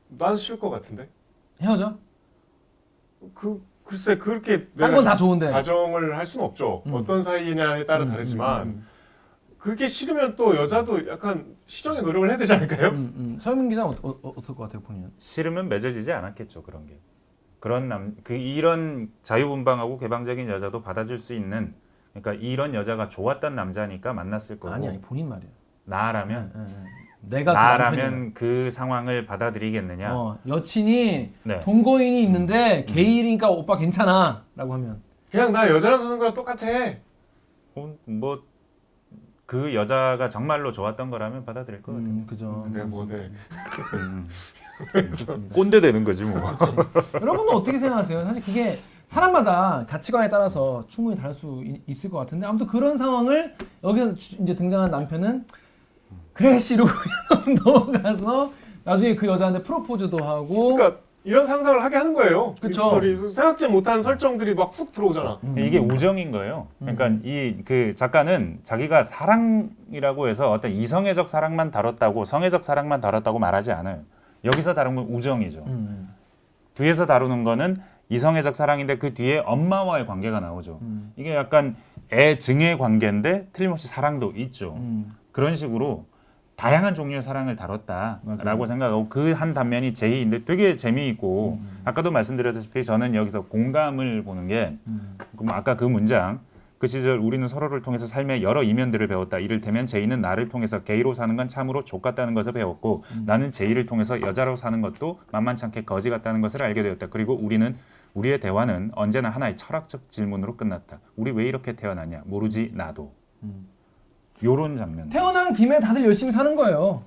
난 싫을 것 같은데. 헤어져? 글쎄 그렇게 한 건 다 좋은데. 가정을 할 수는 없죠. 어떤 사이냐에 따라 다르지만 그게 싫으면 또 여자도 약간 시정의 노력을 해야 되지 않을까요? 서영민 기자는 어떨 것 같아요, 본인은? 싫으면 맺어지지 않았겠죠 그런 게. 그런 이런 자유분방하고 개방적인 여자도 받아줄 수 있는 그러니까 이런 여자가 좋았던 남자니까 만났을 거고. 아니 본인 말이야. 나라면 내가 나라면 그 상황을 받아들이겠느냐. 여친이 네. 동거인이 있는데 게이니까 오빠 괜찮아라고 하면 그냥 나 여자랑 사는 거랑 똑같아. 뭐 그 여자가 정말로 좋았던 거라면 받아들일 것 같아요. 그죠. 내가 뭐네. 그렇습니다. 꼰대 되는 거지 뭐. 여러분은 어떻게 생각하세요? 사실 그게 사람마다 가치관에 따라서 충분히 다를 수 있을 것 같은데 아무튼 그런 상황을 여기서 이제 등장한 남편은 그래 씨로 넘어가서 나중에 그 여자한테 프로포즈도 하고 그러니까 이런 상상을 하게 하는 거예요. 그쵸. 소리 생각지 못한 설정들이 막 훅 들어오잖아. 이게 우정인 거예요. 그러니까 이 그 작가는 자기가 사랑이라고 해서 어떤 이성애적 사랑만 다뤘다고 성애적 사랑만 다뤘다고 말하지 않아요. 여기서 다룬 건 우정이죠. 뒤에서 다루는 거는 이성애적 사랑인데 그 뒤에 엄마와의 관계가 나오죠. 이게 약간 애증의 관계인데 틀림없이 사랑도 있죠. 그런 식으로 다양한 종류의 사랑을 다뤘다라고 생각하고 그 한 단면이 제이인데 되게 재미있고 아까도 말씀드렸다시피 저는 여기서 공감을 보는 게 아까 그 문장 그 시절 우리는 서로를 통해서 삶의 여러 이면들을 배웠다. 이를테면 제이는 나를 통해서 게이로 사는 건 참으로 족같다는 것을 배웠고 나는 제이를 통해서 여자로 사는 것도 만만치 않게 거지 같다는 것을 알게 되었다. 그리고 우리의 대화는 언제나 하나의 철학적 질문으로 끝났다. 우리 왜 이렇게 태어났냐? 모르지 나도. 요런 장면. 태어난 김에 다들 열심히 사는 거예요.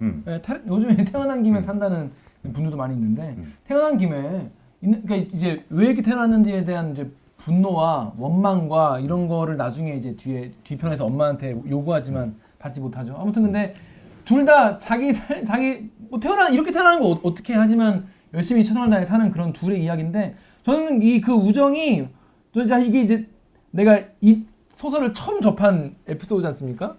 요즘에 태어난 김에 산다는 분들도 많이 있는데 태어난 김에 그러니까 이제 왜 이렇게 태어났는지에 대한 이제 분노와 원망과 이런 거를 나중에 이제 뒤편에서 엄마한테 요구하지만 받지 못하죠. 아무튼 근데 둘 다 자기 뭐 이렇게 태어나는 거 어떻게 하지만 열심히 최선을 다해 사는 그런 둘의 이야기인데 저는 그 우정이 이게 이제 내가 이 소설을 처음 접한 에피소드지 않습니까?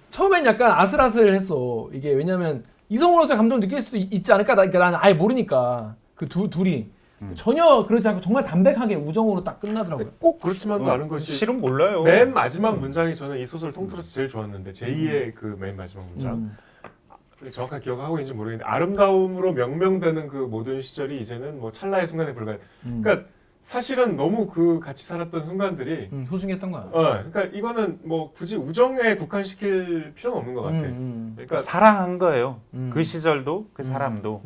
처음엔 약간 아슬아슬했어. 이게 왜냐면 이성으로서의 감정을 느낄 수도 있지 않을까? 그러니까 나는 아예 모르니까 그 둘이 전혀 그러지 않고 정말 담백하게 우정으로 딱 끝나더라고요. 꼭 그렇지만도 않은 것이 실은 몰라요. 맨 마지막 문장이 저는 이 소설 통틀어서 제일 좋았는데 제2의 그 맨 마지막 문장 정확하게 기억하고 있는지 모르겠는데 아름다움으로 명명되는 그 모든 시절이 이제는 뭐 찰나의 순간에 불과해. 그러니까 사실은 너무 그 같이 살았던 순간들이 소중했던 거야. 그러니까 이거는 뭐 굳이 우정에 국한시킬 필요는 없는 것 같아. 그러니까 사랑한 거예요. 그 시절도 그 사람도.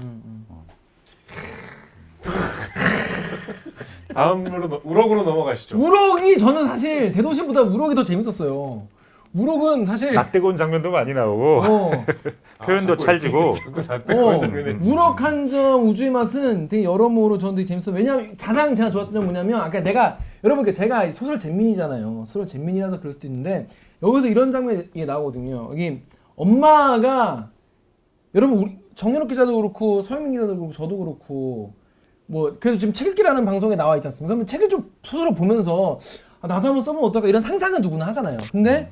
다음으로 우럭으로 넘어가시죠. 우럭이 저는 사실 대도시보다 우럭이 더 재밌었어요. 우럭은 사실 낯뜨거운 장면도 많이 나오고 표현도 찰지고. 우럭 한정 우주의 맛은 되게 여러모로 저는 되게 재밌어요. 왜냐면 가장 제가 좋았던 점 뭐냐면 아까 여러분 제가 소설 잼민이잖아요. 소설 잼민이라서 그럴 수도 있는데 여기서 이런 장면이 나오거든요. 여기 엄마가 여러분 우리 정연욱 기자도 그렇고 서영민 기자도 그렇고 저도 그렇고 뭐 그래도 지금 책 읽기라는 방송에 나와 있지 않습니까? 그러면 책을 좀 스스로 보면서 나도 한번 써보면 어떨까 이런 상상은 누구나 하잖아요. 근데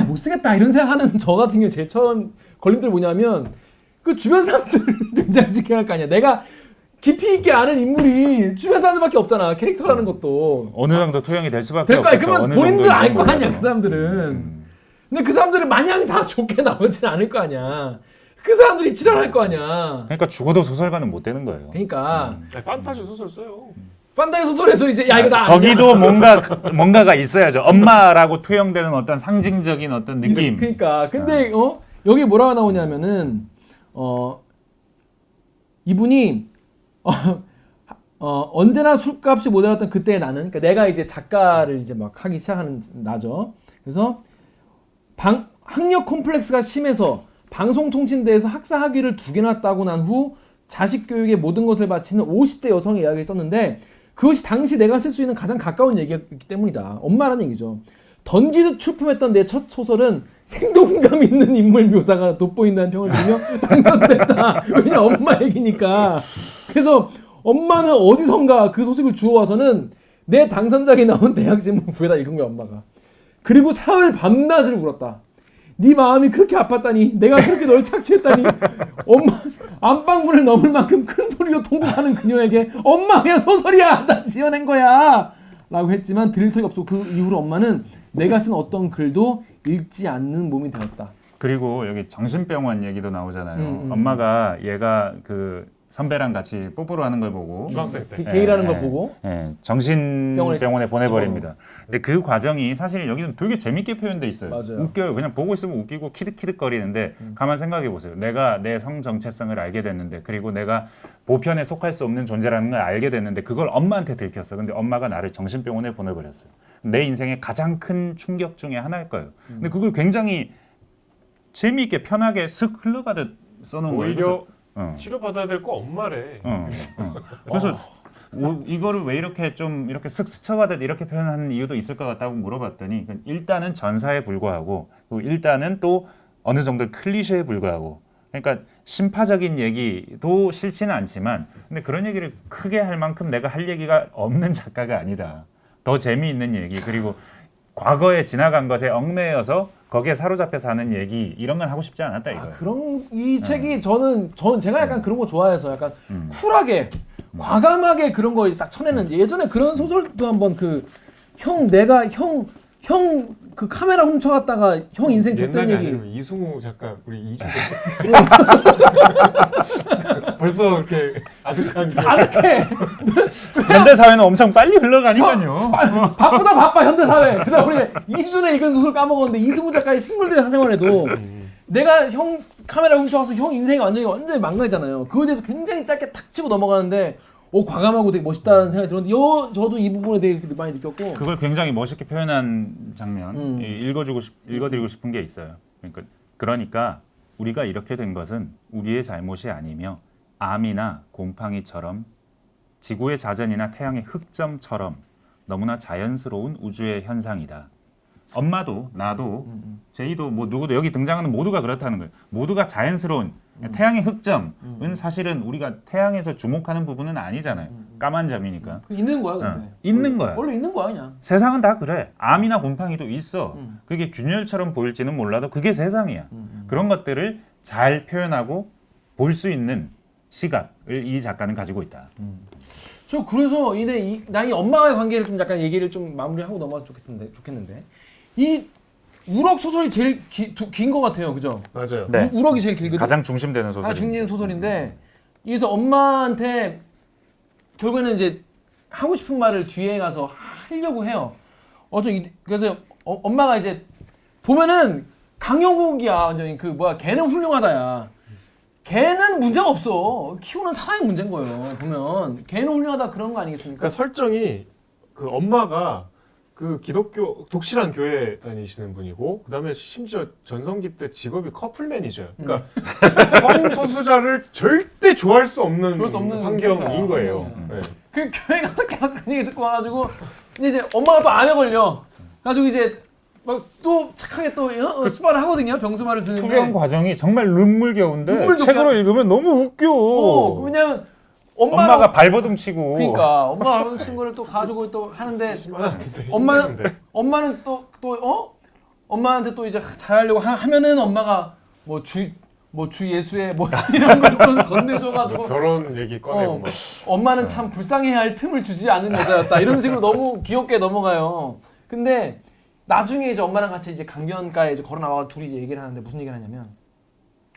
못 쓰겠다 이런 생각하는 저 같은 경우 제일 처음 걸림돌이 뭐냐면 그 주변 사람들 등장시켜야 할 거 아니야. 내가 깊이 있게 아는 인물이 주변 사람들밖에 없잖아. 캐릭터라는 것도 어느 정도 토용이 될 수밖에 될 거 아니야. 없겠죠. 그러면 어느 본인들 정도인지 알 거 아니야 몰라도. 그 사람들은. 근데 그 사람들은 마냥 다 좋게 나오진 않을 거 아니야. 그 사람들이 지랄할 거 아니야. 그러니까 죽어도 소설가는 못 되는 거예요. 그러니까 판타지 소설 써요. 판타지 소설에서 이제 야 이거 나 거기도 뭔가가 있어야죠. 엄마라고 투영되는 어떤 상징적인 어떤 느낌. 그러니까 근데 여기 뭐라고 나오냐면은 이분이 언제나 술값이 모자랐던 그때의 나는, 그러니까 내가 이제 작가를 이제 막 하기 시작하는 나죠. 그래서 학력 콤플렉스가 심해서 방송통신대에서 학사 학위를 2개나 따고 난 후 자식 교육에 모든 것을 바치는 50대 여성의 이야기를 썼는데 그것이 당시 내가 쓸 수 있는 가장 가까운 얘기였기 때문이다. 엄마라는 얘기죠. 던지듯 출품했던 내 첫 소설은 생동감 있는 인물 묘사가 돋보인다는 평을 들으며 당선됐다. 왜냐 엄마 얘기니까. 그래서 엄마는 어디선가 그 소식을 주워와서는 내 당선작이 나온 대학 제목 구해다 읽은 거야 엄마가. 그리고 사흘 밤낮을 울었다. 네 마음이 그렇게 아팠다니, 내가 그렇게 널 착취했다니. 엄마 안방문을 넘을 만큼 큰 소리로 통곡하는 그녀에게 엄마 그냥 소설이야 나 지어낸 거야 라고 했지만 들을 턱이 없고 그 이후로 엄마는 내가 쓴 어떤 글도 읽지 않는 몸이 되었다. 그리고 여기 정신병원 얘기도 나오잖아요. 엄마가 얘가 그 선배랑 같이 뽀뽀를 하는 걸 보고 중학생 때. 게이라는 걸 보고 정신병원에 보내버립니다. 근데 그 과정이 사실 여기는 되게 재밌게 표현돼 있어요. 맞아요. 웃겨요. 그냥 보고 있으면 웃기고 키득키득거리는데 가만 생각해 보세요. 내가 내 성 정체성을 알게 됐는데, 그리고 내가 보편에 속할 수 없는 존재라는 걸 알게 됐는데 그걸 엄마한테 들켰어. 근데 엄마가 나를 정신병원에 보내버렸어요. 내 인생의 가장 큰 충격 중에 하나일 거예요. 근데 그걸 굉장히 재미있게 편하게 슥 흘러가듯 써놓은 거예요. 오히려 그래서, 치료받아야 될 거 엄마래. 그래서 이거를 왜 이렇게 좀 이렇게 쓱 스쳐가듯 이렇게 표현하는 이유도 있을 것 같다고 물어봤더니 일단은 전사에 불과하고, 그리고 일단은 또 어느 정도 클리셰에 불과하고, 그러니까 심파적인 얘기도 싫지는 않지만 근데 그런 얘기를 크게 할 만큼 내가 할 얘기가 없는 작가가 아니다. 더 재미있는 얘기, 그리고 과거에 지나간 것에 얽매여서 거기에 사로잡혀서 하는 얘기, 이런 건 하고 싶지 않았다 이거예요. 그런 이 책이 저는 제가 약간 그런 거 좋아해서 약간 쿨하게 과감하게 그런 거 딱 쳐내는, 예전에 그런 소설도 한번 내가 형 그 카메라 훔쳐갔다가 형 인생 줬던 옛날이 얘기. 아니면 이승우 작가 우리 이주 벌써 이렇게 아득한 아득해. 현대 사회는 엄청 빨리 흘러가니까요. 바쁘다 바빠 현대 사회. 그다음 우리 이수준에 읽은 소설 까먹었는데 이승우 작가의 식물들의 사생활에도 내가 형 카메라 훔쳐와서 형 인생이 완전히 망가지잖아요. 그거에 대해서 굉장히 짧게 탁 치고 넘어가는데 과감하고 되게 멋있다는 생각이 들었는데 저도 이 부분에 되게 많이 느꼈고. 그걸 굉장히 멋있게 표현한 장면 읽어드리고 싶은 게 있어요. 그러니까 우리가 이렇게 된 것은 우리의 잘못이 아니며 암이나 곰팡이처럼 지구의 자전이나 태양의 흑점처럼 너무나 자연스러운 우주의 현상이다. 엄마도 나도 제이도 뭐 누구도 여기 등장하는 모두가 그렇다는 거예요. 모두가 자연스러운 태양의 흑점은 사실은 우리가 태양에서 주목하는 부분은 아니잖아요. 까만 점이니까. 있는 거야 근데. 있는 거야. 원래 있는 거야 그냥. 세상은 다 그래. 암이나 곰팡이도 있어. 그게 균열처럼 보일지는 몰라도 그게 세상이야. 그런 것들을 잘 표현하고 볼 수 있는 시각을 이 작가는 가지고 있다. 저 그래서 난 이 엄마와의 관계를 좀 약간 얘기를 좀 마무리하고 넘어갔으면 좋겠는데 이 우럭 소설이 제일 긴 것 같아요, 그죠? 맞아요. 네. 우럭이 제일 길거든. 가장 중심되는 소설입니다. 중심 소설인데 여기서 엄마한테 결국에는 이제 하고 싶은 말을 뒤에 가서 하려고 해요. 그래서 엄마가 이제 보면은 강영욱이야 완전히 걔는 훌륭하다야. 걔는 문제가 없어. 키우는 사람이 문제인 거예요. 보면 걔는 훌륭하다 그런 거 아니겠습니까? 그러니까 설정이 그 엄마가 그 기독교 독실한 교회 다니시는 분이고, 그다음에 심지어 전성기 때 직업이 커플 매니저예요. 그러니까 성소수자를 절대 좋아할 수 없는 환경인 거예요. 네. 그 교회 가서 계속 그런 얘기 듣고 와가지고 이제 엄마가 또 암에 걸려. 가지고 이제 막 또 착하게 또 수발을 하거든요. 병수말을 듣는데. 투병 과정이 정말 눈물겨운데 눈물도 책으로 읽으면 너무 웃겨. 왜냐면 엄마가 발버둥 치고 그러니까 엄마가 하는 친구를 또 가지고 또 하는데 엄마는 또 엄마한테 또 이제 잘하려고 하면은 엄마가 뭐 주 예수의 뭐 이런 걸 또 건네줘가지고 결혼 얘기 꺼내고 막. 엄마는 참 불쌍해야 할 틈을 주지 않는 여자였다 이런 식으로 너무 귀엽게 넘어가요. 근데 나중에 이제 엄마랑 같이 이제 강변가에 이제 걸어 나와 둘이 이제 얘기를 하는데 무슨 얘기를 하냐면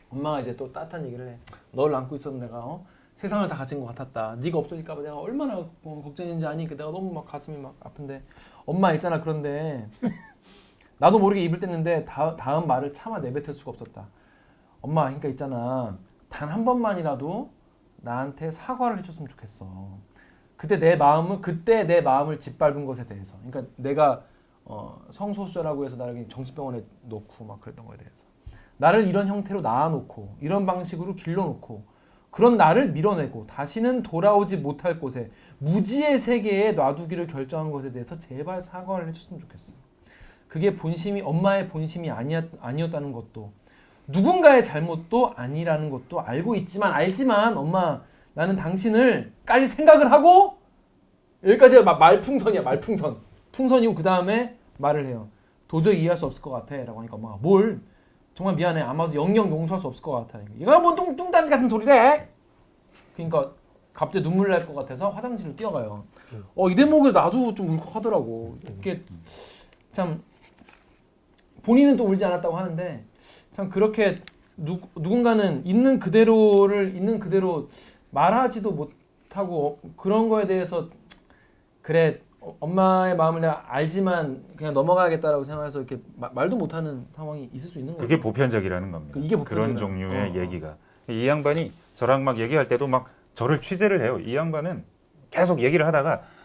엄마가 이제 또 따뜻한 얘기를 해. 너를 안고 있었는데 내가 세상을 다 가진 것 같았다. 네가 없어질까봐 내가 얼마나 걱정했는지 아니? 내가 너무 막 가슴이 막 아픈데 엄마 있잖아. 그런데 나도 모르게 입을 뗐는데 다음 말을 차마 내뱉을 수가 없었다. 엄마 그러니까 있잖아. 단 한 번만이라도 나한테 사과를 해줬으면 좋겠어. 그때 내 마음을 짓밟은 것에 대해서. 그러니까 내가 성소수자라고 해서 나를 정신병원에 놓고 막 그랬던 거에 대해서. 나를 이런 형태로 낳아놓고 이런 방식으로 길러놓고 그런 나를 밀어내고 다시는 돌아오지 못할 곳에 무지의 세계에 놔두기를 결정한 것에 대해서 제발 사과를 해줬으면 좋겠어. 그게 엄마의 본심이 아니었다는 것도 누군가의 잘못도 아니라는 것도 알지만 엄마 나는 당신을까지 생각을 하고 여기까지 말풍선이야. 풍선이고 그 다음에 말을 해요. 도저히 이해할 수 없을 것 같아 라고 하니까 엄마가 뭘 정말 미안해. 아마도 영영 용서할 수 없을 것 같아. 얘가 뭐 뚱딴지 같은 소리래. 그러니까 갑자기 눈물 날 것 같아서 화장실로 뛰어가요. 이 대목을 나도 좀 울컥하더라고. 이게 참 본인은 또 울지 않았다고 하는데 참 그렇게 누군가는 있는 그대로 말하지도 못하고 그런 거에 대해서 그래 엄마의 마음을 내가 알지만 그냥 넘어가야겠다라고 생각해서 이렇게 말도 못하는 상황이 있을 수 있는 거예요. 그게 보편적이라는 겁니다. 이게 그런 종류의 얘기가. 이 양반이 저랑 막 얘기할 때도 막 저를 취재를 해요. 이 양반은 계속 얘기를 하다가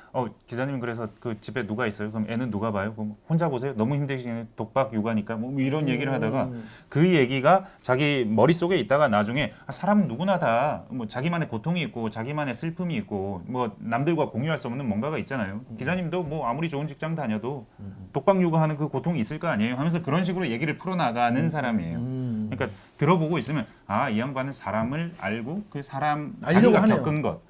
기자님 그래서 그 집에 누가 있어요? 그럼 애는 누가 봐요? 그럼 혼자 보세요? 너무 힘드시네. 독박 육아니까 뭐 이런 얘기를 하다가 그 얘기가 자기 머릿속에 있다가 나중에 사람은 누구나 다 뭐 자기만의 고통이 있고 자기만의 슬픔이 있고 뭐 남들과 공유할 수 없는 뭔가가 있잖아요. 기자님도 뭐 아무리 좋은 직장 다녀도 독박 육아하는 그 고통이 있을 거 아니에요? 하면서 그런 식으로 얘기를 풀어나가는 사람이에요. 그러니까 들어보고 있으면 이 양반은 사람을 알고 그 사람 자기가 겪은 것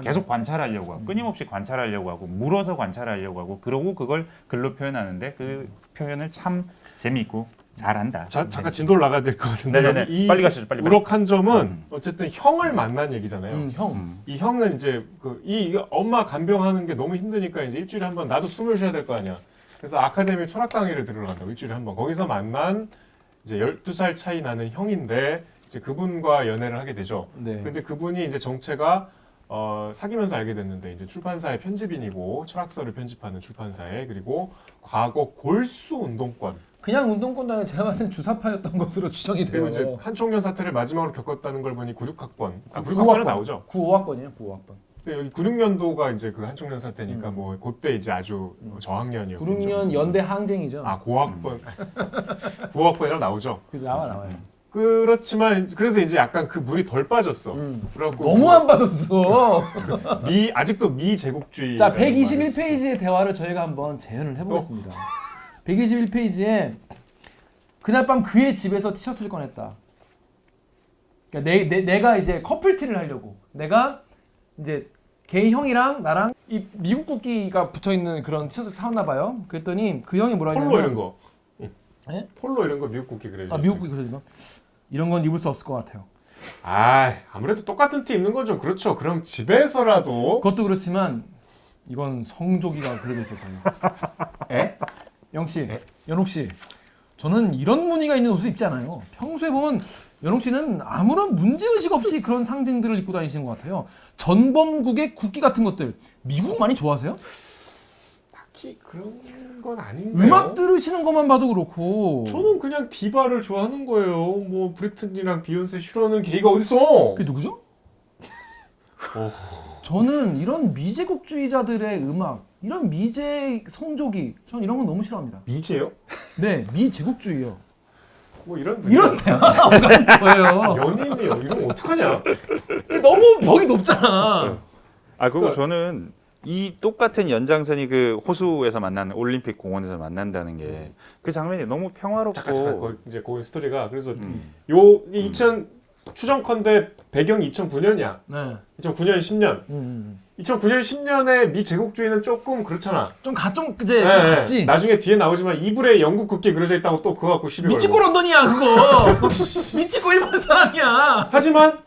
계속 관찰하려고 하고 끊임없이 관찰하려고 하고 물어서 관찰하려고 하고 그러고 그걸 글로 표현하는데 그 표현을 참 재미있고 잘한다. 잠깐 진도를 나가야 될 것 같은데 네네네. 빨리 가시죠. 빨리. 우럭한 점은 어쨌든 형을 만난 얘기잖아요. 형. 이 형은 이제 이 엄마 간병하는 게 너무 힘드니까 이제 일주일에 한 번 나도 숨을 쉬어야 될 거 아니야. 그래서 아카데미 철학 강의를 들으러 간다고 일주일에 한 번. 거기서 만난 이제 12살 차이 나는 형인데 이제 그분과 연애를 하게 되죠. 네. 근데 그분이 이제 정체가 사귀면서 알게 됐는데 이제 출판사의 편집인이고 철학서를 편집하는 출판사에 그리고 과거 골수 운동권 그냥 운동권도 아니라 제가 봤을 땐 주사파였던 것으로 추정이 돼요. 그리고 이제 한총련 사태를 마지막으로 겪었다는 걸 보니 96학번 96학번은 나오죠. 95학번이에요. 95학번. 근데 여기 96년도가 이제 그 한총련 사태니까 뭐 그때 이제 아주 저학년이었죠. 96년 연대 항쟁이죠. 고학번 9학번이라 나오죠. 그래서 나와요. 그렇지만 그래서 이제 약간 그 물이 덜 빠졌어. 그래갖고 너무 안 빠졌어. 아직도 미제국주의. 자, 121페이지의 대화를 저희가 한번 재현을 해보겠습니다. 121페이지에 그날 밤 그의 집에서 티셔츠를 꺼냈다. 그러니까 내가 이제 커플티를 하려고 내가 이제 걔 형이랑 나랑 이 미국 국기가 붙어 있는 그런 티셔츠 사왔나 봐요. 그랬더니 그 형이 뭐라 했냐면 폴로 이런 거. 네? 폴로 이런 거 미국 국기 그래요. 미국 국기 그러지 마. 이런 건 입을 수 없을 것 같아요. 아무래도 똑같은 티 입는 건 좀 그렇죠. 그럼 집에서라도. 그것도 그렇지만 이건 성조기가 그려져 있어서요. 영씨, 연옥씨, 저는 이런 무늬가 있는 옷을 입지 않아요. 평소에 보면 연옥씨는 아무런 문제의식 없이 그런 상징들을 입고 다니시는 것 같아요. 전범국의 국기 같은 것들 미국 많이 좋아하세요? 딱히 그런 건 아닌데요. 음악 들으시는 것만 봐도 그렇고 저는 그냥 디바를 좋아하는 거예요. 뭐 브리튼이랑 비욘세 싫어하는 게이가 어딨어? 그게 누구죠? 저는 이런 미제국주의자들의 음악, 이런 미제 성조기, 저는 이런 건 너무 싫어합니다. 미제요? 네, 미제국주의요. 뭐 이런 대화가 오가는 거예요. 연인이요. 이건 어떡하냐? 너무 벽이 높잖아. 그리고 저는 이 똑같은 연장선이 그 호수에서 만나는 올림픽 공원에서 만난다는 게 그 장면이 너무 평화롭고 잠깐 이제 그 스토리가 그래서 요 2000 추정컨대 배경이 2009년이야. 네. 2009년 10년. 2009년 10년에 미 제국주의는 조금 그렇잖아. 좀 이제 네, 좀 같지. 나중에 뒤에 나오지만 이불에 영국 국기 그려져 있다고 또 그거 갖고 시비 걸고. 미치코 런던이야 그거. 미치코 일본 사람이야. 하지만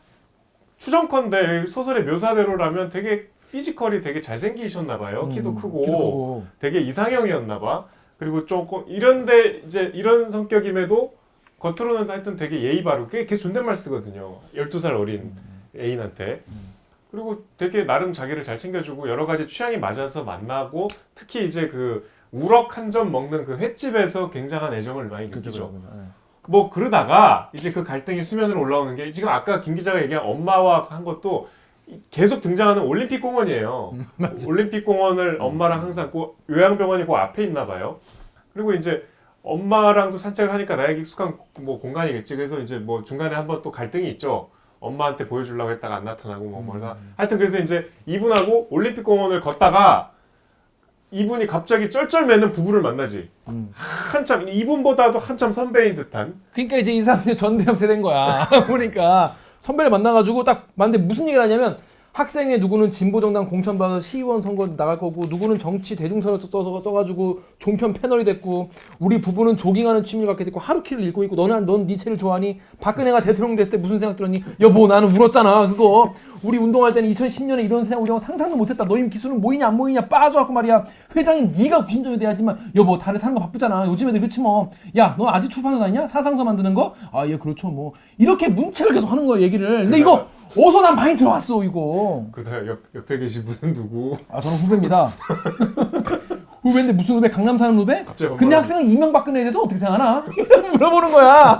추정컨대 소설의 묘사대로라면 되게 피지컬이 되게 잘생기셨나 봐요. 키도 크고 되게 이상형이었나 봐. 그리고 조금 이런데 이제 이런 성격임에도 겉으로는 하여튼 되게 예의 바르게 걔 존댓말 쓰거든요. 12살 어린 애인한테. 그리고 되게 나름 자기를 잘 챙겨주고 여러 가지 취향이 맞아서 만나고 특히 이제 그 우럭 한 점 먹는 그 횟집에서 굉장한 애정을 많이 느끼죠. 뭐 그러다가 이제 그 갈등이 수면으로 올라오는 게 지금 아까 김 기자가 얘기한 엄마와 한 것도 계속 등장하는 올림픽 공원이에요. 올림픽 공원을 엄마랑 항상 그 요양병원이 그 앞에 있나 봐요. 그리고 이제 엄마랑도 산책을 하니까 나에게 익숙한 뭐 공간이겠지. 그래서 이제 뭐 중간에 한번 또 갈등이 있죠. 엄마한테 보여주려고 했다가 안 나타나고 뭐 뭐가 하여튼 그래서 이제 이분하고 올림픽 공원을 걷다가 이분이 갑자기 쩔쩔매는 부부를 만나지. 한참 이분보다도 한참 선배인 듯한. 그러니까 이제 이 사람이 전대협 세대인 거야. 그러니까 선배를 만나가지고 딱 만났는데 무슨 얘기를 하냐면 학생의 누구는 진보정당 공천받아서 시의원 선거 나갈 거고 누구는 정치 대중서를 써가지고 종편 패널이 됐고 우리 부부는 조깅하는 취미를 갖게 됐고 하루키를 읽고 있고 넌 니체를 좋아하니 박근혜가 대통령 됐을 때 무슨 생각 들었니? 여보 나는 울었잖아 그거 우리 운동할 때는 2010년에 이런 생각 우리가 상상도 못했다 너희 기수는 모이냐 안 모이냐 빠져갖고 말이야 회장인 네가 구심점에 대하지만 여보 다들 사는 거 바쁘잖아 요즘 애들 그렇지 뭐야 너 아직 출판사 다니냐? 사상서 만드는 거? 아 예 그렇죠 뭐 이렇게 문책을 계속 하는 거야 얘기를 근데 이거 어서 난 많이 들어왔어 이거. 그다음 옆에 계신 분은 누구? 아 저는 후배입니다. 후배인데 무슨 후배? 강남 사는 후배? 갑자기 근데 학생은 이명박근혜에 대해서 어떻게 생각하나? 물어보는 거야.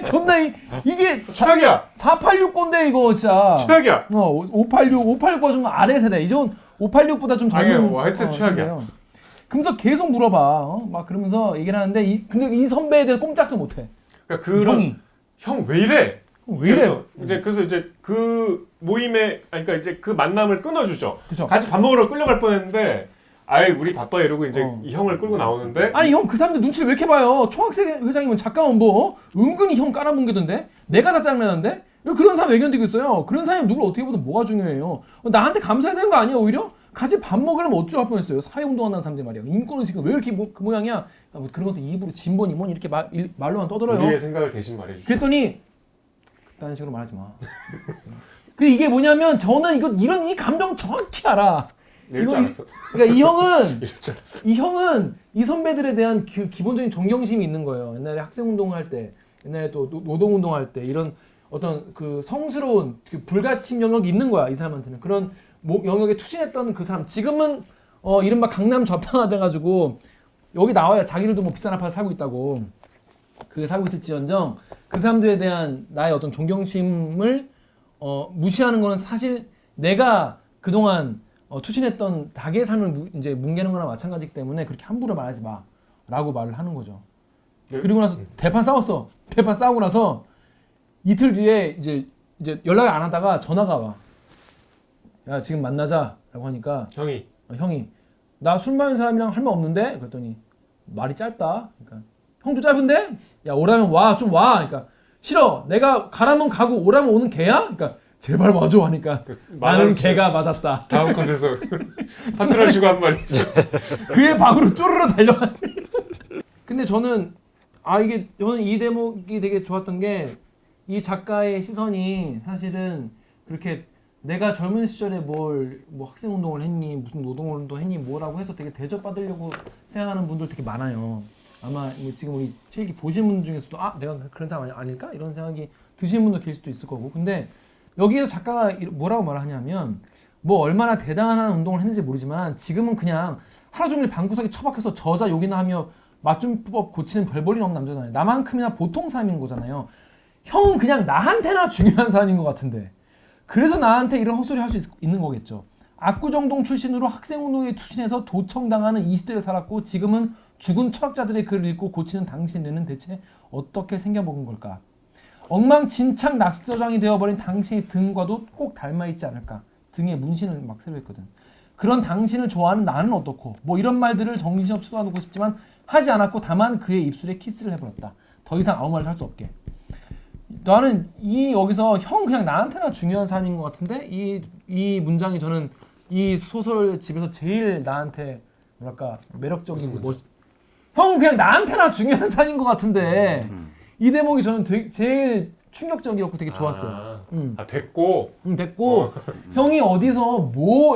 존나 이게 최악이야. 486 건데 이거 진짜. 최악이야. 586보다 좀 아래 세대. 이전 586보다 좀 젊은. 하여튼 최악이야. 세대예요. 그러면서 계속 물어봐. 막 그러면서 얘기를 하는데 근데 이 선배에 대해서 꼼짝도 못해. 그러니까 그런 형이. 형 왜 이래? 왜 이래? 그래서 이제 그 모임에 그러니까 이제 그 만남을 끊어주죠. 그죠. 같이 밥 먹으러 끌려갈 뻔했는데 아예 우리 바빠 이러고 이제 이 형을 끌고 나오는데 아니 형 그 사람들 눈치를 왜 이렇게 봐요? 총학생 회장이면 잠깐만 뭐 은근히 형 깔아뭉개던데 내가 다 짱나는데 그런 사람 외견되고 있어요. 그런 사람이 누굴 어떻게 보든 뭐가 중요해요? 나한테 감사해야 되는 거 아니야 오히려? 같이 밥 먹으려면 어쩌할 뻔했어요. 사회운동한다는 사람들 말이야. 인권은 지금 왜 이렇게 그 모양이야? 뭐 그런 것도 입으로 진보니 뭐니 이렇게 말로만 떠들어요. 우리의 생각을 대신 말해주죠. 그랬더니 그딴 식으로 말하지 마. 그 이게 뭐냐면 저는 이런 이 감정 정확히 알아. 이럴 줄 알았어. 그러니까 이럴 줄 알았어. 이 선배들에 대한 그 기본적인 존경심이 있는 거예요. 옛날에 학생운동을 할 때, 옛날에 또 노동운동을 할 때 이런 어떤 그 성스러운 그 불가침 영역이 있는 거야 이 사람한테는. 그런 영역에 투신했던 그 사람. 지금은 이른바 강남 좌파가 돼가지고 여기 나와야 자기들도 뭐 비싼 아파트 살고 있다고. 그게 살고 있을지언정 그 사람들에 대한 나의 어떤 존경심을 무시하는 거는 사실 내가 그동안 투신했던 닭의 삶을 이제 뭉개는 거나 마찬가지이기 때문에 그렇게 함부로 말하지 마라고 말을 하는 거죠. 네. 그리고 나서 대판 싸웠어. 대판 싸우고 나서 이틀 뒤에 이제 연락을 안 하다가 전화가 와. 야 지금 만나자라고 하니까 형이 나 술 마신 사람이랑 할 말 없는데 그랬더니 말이 짧다. 그러니까 형도 짧은데? 야 오라면 와 좀 와. 그러니까 싫어. 내가 가라면 가고 오라면 오는 개야? 그러니까 제발 와줘 하니까 나는 개가 맞았다. 다음 컷에서 파트너시고 한 말이죠. 그의 방으로 쪼르르 달려갔네. 근데 저는 이 대목이 되게 좋았던 게 이 작가의 시선이 사실은 그렇게 내가 젊은 시절에 뭐 학생운동을 했니 무슨 노동운동 했니 뭐라고 해서 되게 대접받으려고 생각하는 분들 되게 많아요. 아마 뭐 지금 우리 책이 보신 분 중에서도 내가 그런 사람 아닐까? 이런 생각이 드시는 분도 계실 수도 있을 거고. 근데 여기에서 작가가 뭐라고 말하냐면 뭐 얼마나 대단한 운동을 했는지 모르지만 지금은 그냥 하루 종일 방구석에 처박혀서 저자 욕이나 하며 맞춤법 고치는 별 볼일 없는 남자잖아요. 나만큼이나 보통 사람인 거잖아요. 형은 그냥 나한테나 중요한 사람인 것 같은데 그래서 나한테 이런 헛소리 할 수 있는 거겠죠. 압구정동 출신으로 학생운동에 투신해서 도청당하는 20대를 살았고 지금은 죽은 철학자들의 글을 읽고 고치는 당신의 뇌는 대체 어떻게 생겨먹은 걸까? 엉망진창 낙서장이 되어버린 당신의 등과도 꼭 닮아있지 않을까? 등에 문신을 막 새로 했거든. 그런 당신을 좋아하는 나는 어떻고 뭐 이런 말들을 정신없이 쏟아놓고 싶지만 하지 않았고 다만 그의 입술에 키스를 해버렸다. 더 이상 아무 말을 할 수 없게. 나는 여기서 형 그냥 나한테나 중요한 사람인 것 같은데 이 문장이 저는 이 소설 집에서 제일 나한테 뭐랄까 매력적인 형은 그냥 나한테나 중요한 사람인 것 같은데 이 대목이 저는 제일 충격적이었고 되게 좋았어요. 됐고. 됐고 형이 어디서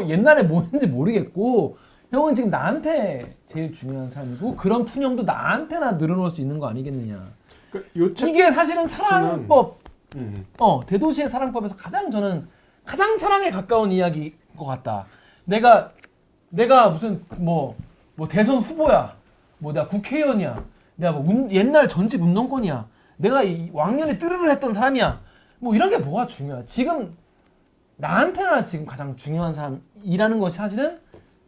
옛날에 뭐 했는지 모르겠고 형은 지금 나한테 제일 중요한 사람이고 그런 푸념도 나한테나 늘어놓을 수 있는 거 아니겠느냐. 이게 사실은 사랑법 대도시의 사랑법에서 저는 가장 사랑에 가까운 이야기인 것 같다. 내가 무슨 뭐 대선 후보야, 뭐 내가 국회의원이야, 내가 뭐 옛날 전직 운동권이야, 내가 이 왕년에 뜨르르 했던 사람이야, 뭐 이런 게 뭐가 중요해. 지금 나한테나 지금 가장 중요한 사람이라는 것이 사실은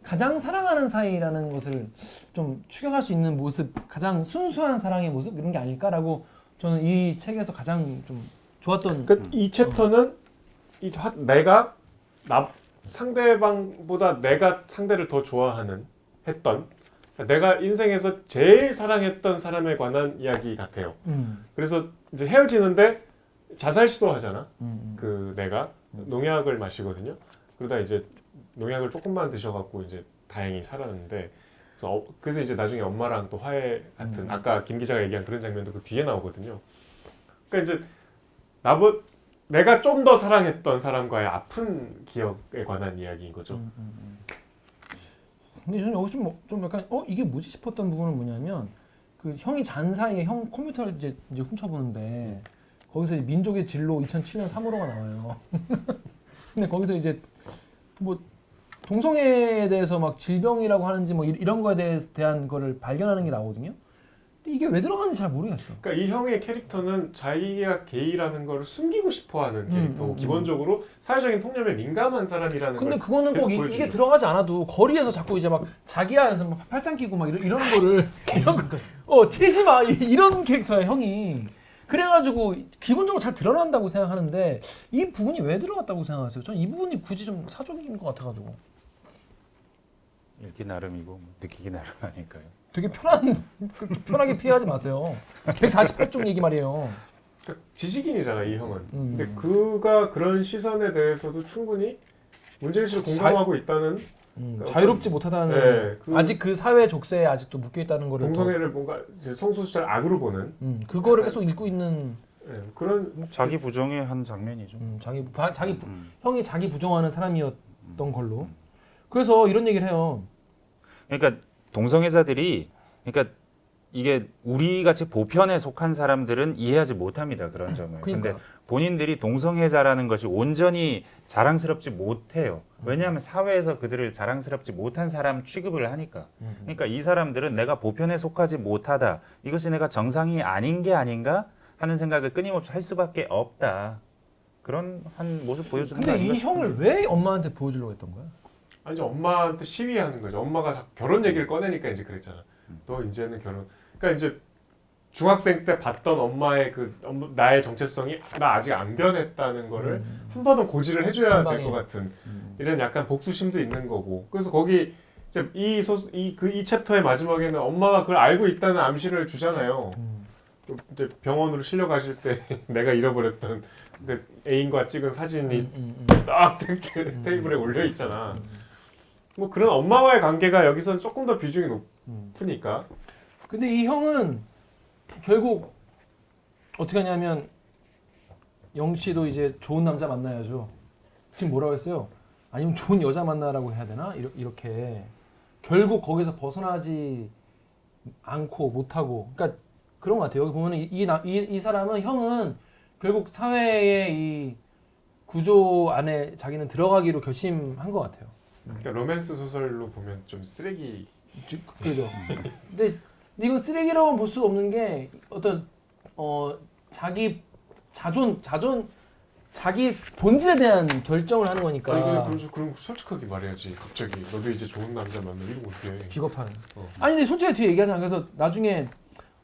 가장 사랑하는 사이라는 것을 좀 추격할 수 있는 모습, 가장 순수한 사랑의 모습 이런 게 아닐까라고 저는 이 책에서 가장 좀 좋았던. 이 챕터는 내가 상대방보다 내가 상대를 더 했던 내가 인생에서 제일 사랑했던 사람에 관한 이야기 같아요. 그래서 이제 헤어지는데 자살 시도하잖아. 그 내가 농약을 마시거든요. 그러다 이제 농약을 조금만 드셔갖고 이제 다행히 살았는데 그래서 이제 나중에 엄마랑 또 화해 같은 아까 김 기자가 얘기한 그런 장면도 그 뒤에 나오거든요. 그러니까 이제 내가 좀 더 사랑했던 사람과의 아픈 기억에 관한 이야기인 거죠. 근데 저는 여기 좀 약간 이게 뭐지 싶었던 부분은 뭐냐면 그 형이 잔 사이에 형 컴퓨터를 이제 훔쳐보는데 거기서 이제 민족의 진로 2007년 3월호가 나와요. 근데 거기서 이제 뭐 동성애에 대해서 막 질병이라고 하는지 뭐 이런 거에 대한 거를 발견하는 게 나오거든요. 근데 이게 왜 들어가는지 잘 모르겠어. 그러니까 이 형의 캐릭터는 자기가 게이라는 걸 숨기고 싶어하는 캐릭터고 기본적으로 사회적인 통념에 민감한 사람이라는 근데 걸 그거는 꼭 이게 들어가지 않아도 거리에서 자꾸 이제 막 자기야 해서 막 팔짱 끼고 막 이런 거를 티내지 마 이런 캐릭터야 형이. 그래가지고 기본적으로 잘 드러난다고 생각하는데 이 부분이 왜 들어갔다고 생각하세요? 전 이 부분이 굳이 좀 사족인 것 같아가지고. 읽기 나름이고 느끼기 나름 아닐까요? 되게 편하게 피하지 마세요. 148쪽 얘기 말이에요. 그러니까 지식인이잖아 이 형은. 근데 그가 그런 시선에 대해서도 충분히 문제의식을 공감하고 있다는 자유롭지 못하다는 아직 그 사회 족쇄에 아직도 묶여 있다는 거를 동성애를 뭔가 성소수자를 악으로 보는 그거를 계속 읽고 있는 그런 자기 부정의 한 장면이죠. 형이 자기 부정하는 사람이었던 걸로. 그래서 이런 얘기를 해요. 그러니까 동성애자들이 그러니까 이게 우리 같이 보편에 속한 사람들은 이해하지 못합니다. 그런 점을. 근데 본인들이 동성애자라는 것이 온전히 자랑스럽지 못해요. 왜냐하면 사회에서 그들을 자랑스럽지 못한 사람 취급을 하니까. 그러니까 이 사람들은 내가 보편에 속하지 못하다. 이것이 내가 정상이 아닌 게 아닌가 하는 생각을 끊임없이 할 수밖에 없다. 그런 한 모습 보여주는 거 근데 아닌가 이 형을 왜 엄마한테 보여주려고 했던 거야? 아니 이제 엄마한테 시위하는 거죠. 엄마가 결혼 얘기를 꺼내니까 이제 그랬잖아. 너 이제는 결혼. 그러니까 이제 중학생 때 봤던 엄마의 나의 정체성이 나 아직 안 변했다는 거를 한 번은 고지를 해줘야 될 것 같은 이런 약간 복수심도 있는 거고. 그래서 거기 이제 이 챕터의 마지막에는 엄마가 그걸 알고 있다는 암시를 주잖아요. 이제 병원으로 실려가실 때 내가 잃어버렸던 그 애인과 찍은 사진이 딱 테이블에 올려 있잖아. 뭐 그런 엄마와의 관계가 여기서는 조금 더 비중이 높으니까. 근데 이 형은 결국 어떻게 하냐면 영씨도 이제 좋은 남자 만나야죠. 지금 뭐라고 했어요? 아니면 좋은 여자 만나라고 해야 되나? 이렇게 결국 거기서 벗어나지 않고 못하고. 그러니까 그런 것 같아요. 여기 보면 이 사람은 형은 결국 사회의 이 구조 안에 자기는 들어가기로 결심한 것 같아요. 그러니까 로맨스 소설로 보면 좀 쓰레기. 그죠. 근데 이건 쓰레기라고 볼 수 없는 게 어떤 자기 자기 본질에 대한 결정을 하는 거니까. 아니 그럼 솔직하게 말해야지. 갑자기 너도 이제 좋은 남자 만나 이러면 어떻게 해? 비겁한. 아니 근데 솔직히 뒤에 얘기하잖아. 그래서 나중에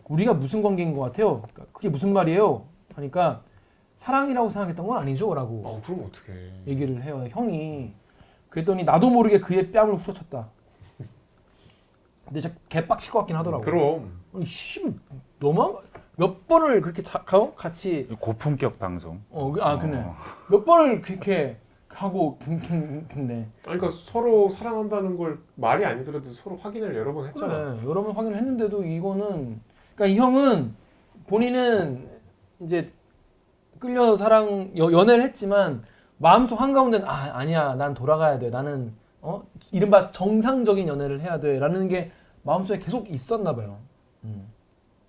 우리가 무슨 관계인 것 같아요? 그러니까 그게 무슨 말이에요? 하니까 사랑이라고 생각했던 건 아니죠라고. 그럼 어떻게? 얘기를 해요. 형이. 그랬더니 나도 모르게 그의 뺨을 후려쳤다. 근데 진짜 개빡칠 것 같긴 하더라고. 그럼. 아니 씨 너무한 거. 몇 번을 그렇게 같이 고품격 방송. 그네. 몇 번을 그렇게 하고 근데 그러니까 서로 사랑한다는 걸 말이 아니더라도 서로 확인을 여러 번 했잖아. 그래, 여러 번 확인을 했는데도 이거는 그러니까 이 형은 본인은 이제 끌려 연애를 했지만 마음속 한가운데는 아니야 난 돌아가야 돼 나는 이른바 정상적인 연애를 해야 돼라는 게 마음속에 계속 있었나 봐요.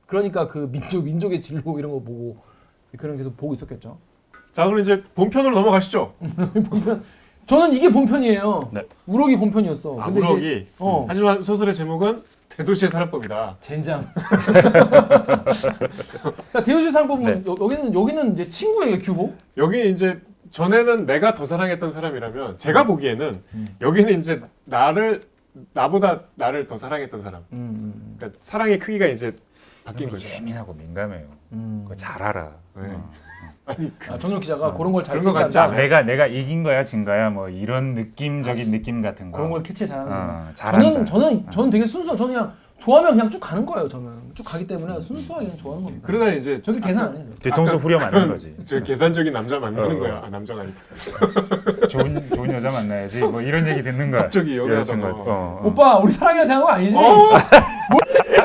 그러니까 그 민족의 진로 이런 거 보고 그런 게 계속 보고 있었겠죠. 자, 그럼 이제 본편으로 넘어가시죠. 저는 이게 본편이에요. 네. 우럭이 본편이었어. 근데 이제- 우럭이. 하지만 소설의 제목은 대도시의 살인법이다. 젠장. 그러니까 대도시 살인법은 네. 여기는 이제 친구예요, 규호. 여기 이제 전에는 내가 더 사랑했던 사람이라면 제가 보기에는 여기는 이제 나보다 나를 더 사랑했던 사람. 그러니까 사랑의 크기가 이제 바뀐 거죠. 예민하고 민감해요. 그거 잘 알아. 네. 정윤 기자가 그런 걸 잘 그런 거 같지 캐치한다. 않아요? 내가 이긴 거야 진 거야 뭐 이런 느낌적인 느낌 같은 거. 그런 걸 캐치 잘하는 거. 잘한다. 저는 되게 순수해. 저는 그냥 좋아하면 그냥 쭉 가는 거예요. 저는 쭉 가기 때문에 순수하게 그냥 좋아하는 겁니다. 그러다 이제 저기 계산 안 해요. 뒤통수 후려 맞는 거지. 저 계산적인 남자 만나는 어. 거야. 남자가 아니고. 좋은 여자 만나야지. 뭐 이런 얘기 듣는 거야. 갑자기 여기 여자친구. 하다가. 오빠 우리 사랑이라 생각한 거 아니지?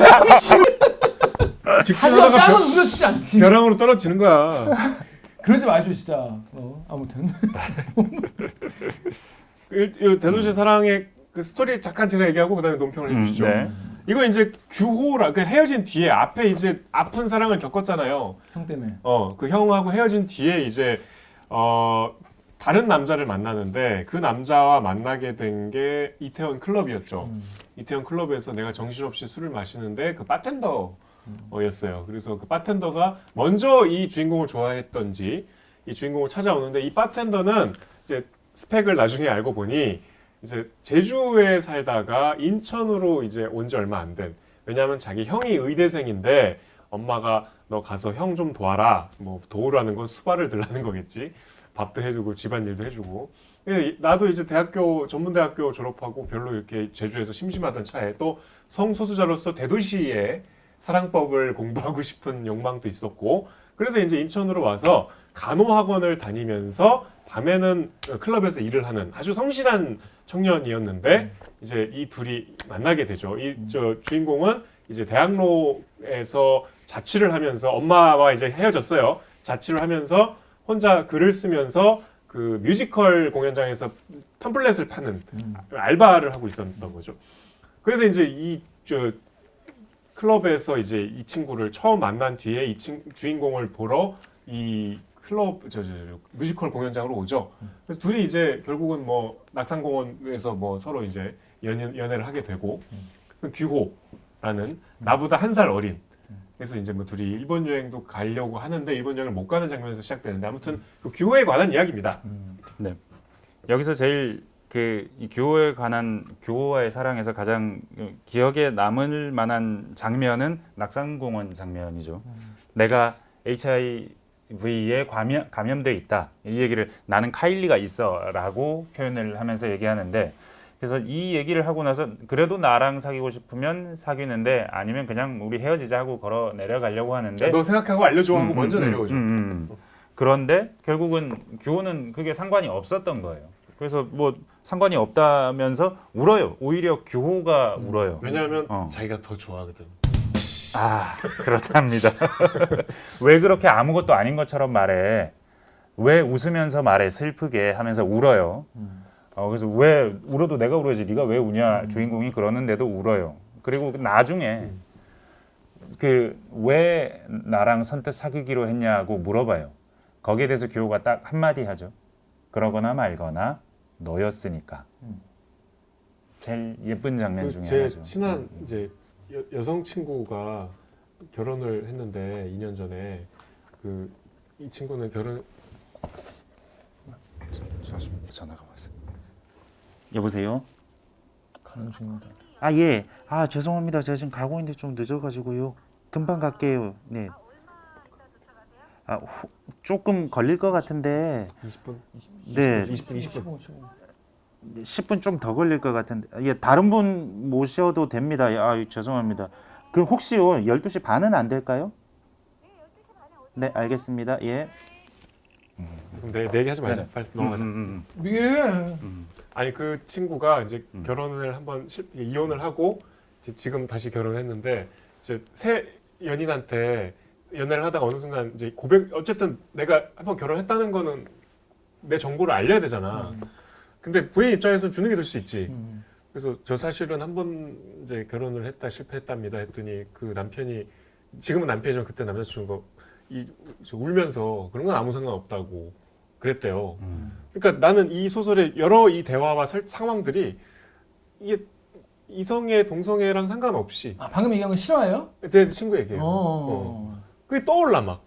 하지만 직진하다가 깡은 우려주지 않지. 벼랑으로 떨어지는 거야. 그러지 마십시오 진짜. 아무튼. 이 대도시 사랑의 그 스토리 잠깐 제가 얘기하고 그다음에 논평을 해주시죠. 네. 이거 이제 규호라 그 헤어진 뒤에 앞에 이제 아픈 사랑을 겪었잖아요. 형 때문에. 그 형하고 헤어진 뒤에 이제 다른 남자를 만나는데 그 남자와 만나게 된 게 이태원 클럽이었죠. 이태원 클럽에서 내가 정신없이 술을 마시는데 그 바텐더였어요. 그래서 그 바텐더가 먼저 이 주인공을 좋아했던지 이 주인공을 찾아오는데 이 바텐더는 이제 스펙을 나중에 알고 보니 이제 제주에 살다가 인천으로 이제 온 지 얼마 안 된. 왜냐하면 자기 형이 의대생인데 엄마가 너 가서 형 좀 도와라. 뭐 도우라는 건 수발을 들라는 거겠지. 밥도 해주고 집안일도 해주고. 나도 이제 전문대학교 졸업하고 별로 이렇게 제주에서 심심하던 차에 또 성소수자로서 대도시의 사랑법을 공부하고 싶은 욕망도 있었고 그래서 이제 인천으로 와서 간호학원을 다니면서 밤에는 클럽에서 일을 하는 아주 성실한 청년이었는데 이제 이 둘이 만나게 되죠. 저 주인공은 이제 대학로에서 자취를 하면서 엄마와 이제 헤어졌어요. 자취를 하면서 혼자 글을 쓰면서 그 뮤지컬 공연장에서 팜플렛을 파는 알바를 하고 있었던 거죠. 그래서 이제 저 클럽에서 이제 이 친구를 처음 만난 뒤에 이 주인공을 보러 이 클럽 뮤지컬 공연장으로 오죠. 그래서 둘이 이제 결국은 뭐 낙산공원에서 뭐 서로 이제 연애를 하게 되고 규호라는 나보다 한 살 어린 그래서 이제 뭐 둘이 일본 여행도 가려고 하는데 일본 여행을 못 가는 장면에서 시작되는데 아무튼 그 규호에 관한 이야기입니다. 네. 여기서 제일 이 규호에 관한 규호와의 사랑에서 가장 기억에 남을 만한 장면은 낙산공원 장면이죠. 내가 HIV에 감염돼 있다. 이 얘기를 나는 카일리가 있어라고 표현을 하면서 얘기하는데 그래서 이 얘기를 하고 나서 그래도 나랑 사귀고 싶으면 사귀는데 아니면 그냥 우리 헤어지자 하고 걸어 내려가려고 하는데 너 생각하고 알려줘 하고 먼저 내려오죠. 그런데 결국은 규호는 그게 상관이 없었던 거예요. 그래서 뭐 상관이 없다면서 울어요. 오히려 규호가 울어요. 왜냐하면 자기가 더 좋아하거든. 그렇답니다. 왜 그렇게 아무것도 아닌 것처럼 말해? 왜 웃으면서 말해? 슬프게 하면서 울어요. 그래서 왜 울어도 내가 울어야지 네가 왜 우냐 주인공이 그러는데도 울어요. 그리고 나중에 왜 나랑 선뜻 사귀기로 했냐고 물어봐요. 거기에 대해서 규호가 딱 한마디 하죠. 그러거나 말거나 너였으니까. 제일 예쁜 장면 중에 제 하나죠. 친한 이제 여성 친구가 결혼을 했는데 2년 전에 이 친구는 전화가 왔어요. 여보세요? 가는 중입니다. 예. 죄송합니다. 제가 지금 가고 있는데 좀 늦어가지고요. 금방 갈게요. 네. 조금 걸릴 것 같은데 20분? 네. 20분. 10분 좀 더 걸릴 것 같은데 다른 분 모셔도 됩니다. 죄송합니다. 혹시요 12시 반은 안 될까요? 네, 알겠습니다. 예. 그럼 내 얘기하지 말자. 빨리 넘어가자. 예. 아니 그 친구가 이제 결혼을 한번 이혼을 하고 이제 지금 다시 결혼했는데 이제 새 연인한테 연애를 하다가 어느 순간 이제 고백 어쨌든 내가 한번 결혼했다는 거는 내 정보를 알려야 되잖아. 근데 본인 입장에서 주눅이 들 수 있지. 그래서 저 사실은 한 번 이제 결혼을 했다 실패했답니다 했더니 그 남편이 지금은 남편이지만 그때 남자친구가 울면서 그런 건 아무 상관 없다고 그랬대요. 그러니까 나는 이 소설의 여러 이 대화와 상황들이 이게 이성애 동성애랑 상관없이 아, 방금 얘기한 거 싫어해요? 내 친구 얘기예요. 그게 떠올라 막.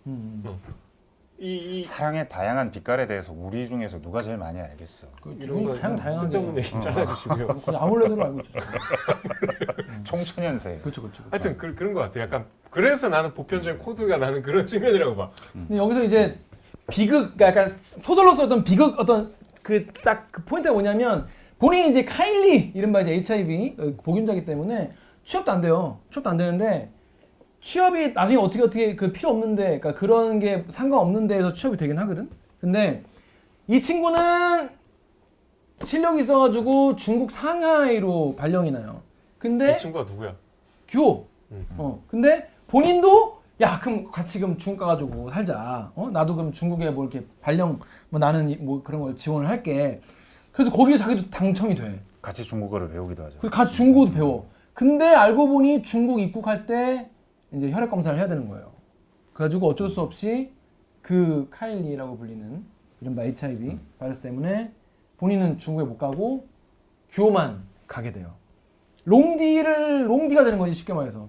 사랑의 다양한 빛깔에 대해서 우리 중에서 누가 제일 많이 알겠어. 이런 거 다양하게 쓸데없는 얘기 잘라주시고요. 그냥 아몰레드로 알고 있죠. 총천연세. 그렇죠. 하여튼 그런 것 같아. 약간 그래서 나는 보편적인 코드가 나는 그런 측면이라고 봐. 근데 여기서 이제 비극, 그러니까 약간 소설로서 어떤 비극 어떤 그 딱 그 포인트가 뭐냐면 본인이 이제 카일리 이른바 이제 HIV 복균자이기 때문에 취업도 안 돼요. 취업도 안 되는데 취업이 나중에 어떻게 그 필요 없는데 그러니까 그런 게 상관없는 데에서 취업이 되긴 하거든. 근데 이 친구는 실력이 있어가지고 중국 상하이로 발령이 나요. 근데 이 친구가 누구야? 규호. 근데 본인도 야 그럼 같이 그럼 중국 가가지고 살자. 나도 그럼 중국에 뭐 이렇게 발령 뭐 나는 뭐 그런 걸 지원을 할게. 그래서 거기에 자기도 당첨이 돼. 같이 중국어를 배우기도 하죠. 그래서 같이 중국어도 배워. 근데 알고 보니 중국 입국할 때 이제 혈액 검사를 해야 되는 거예요. 그래가지고 어쩔 수 없이 그 카일리라고 불리는 이른바 HIV 바이러스 때문에 본인은 중국에 못 가고 규호만 가게 돼요. 롱디가 되는 거지 쉽게 말해서.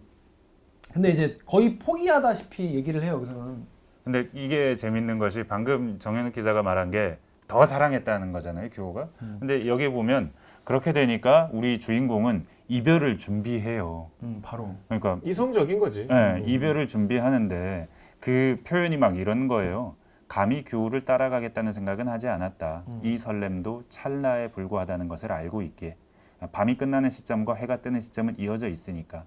근데 이제 거의 포기하다시피 얘기를 해요. 여기서는. 근데 이게 재밌는 것이 방금 정현욱 기자가 말한 게 더 사랑했다는 거잖아요, 규호가. 근데 여기 보면 그렇게 되니까 우리 주인공은 이별을 준비해요. 바로. 그러니까 이성적인 거지. 네, 이별을 준비하는데 그 표현이 막 이런 거예요. 감히 규호를 따라가겠다는 생각은 하지 않았다. 이 설렘도 찰나에 불과하다는 것을 알고 있기에 밤이 끝나는 시점과 해가 뜨는 시점은 이어져 있으니까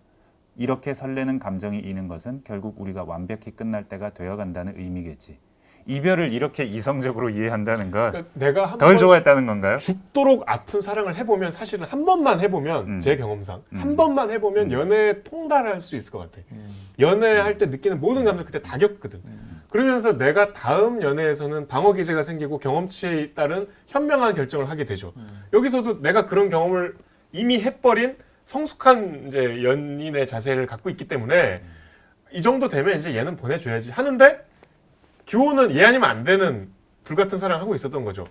이렇게 설레는 감정이 있는 것은 결국 우리가 완벽히 끝날 때가 되어간다는 의미겠지. 이별을 이렇게 이성적으로 이해한다는 건 그러니까 내가 덜 좋아했다는 건가요? 죽도록 아픈 사랑을 해보면 사실은 한 번만 해보면 제 경험상 한 번만 해보면 연애에 통달할 수 있을 것 같아. 연애할 때 느끼는 모든 감정 그때 다 겪거든. 그러면서 내가 다음 연애에서는 방어 기제가 생기고 경험치에 따른 현명한 결정을 하게 되죠. 여기서도 내가 그런 경험을 이미 해버린 성숙한 이제 연인의 자세를 갖고 있기 때문에 이 정도 되면 이제 얘는 보내줘야지 하는데 규호는 얘 아니면 안 되는 불같은 사랑을 하고 있었던 거죠.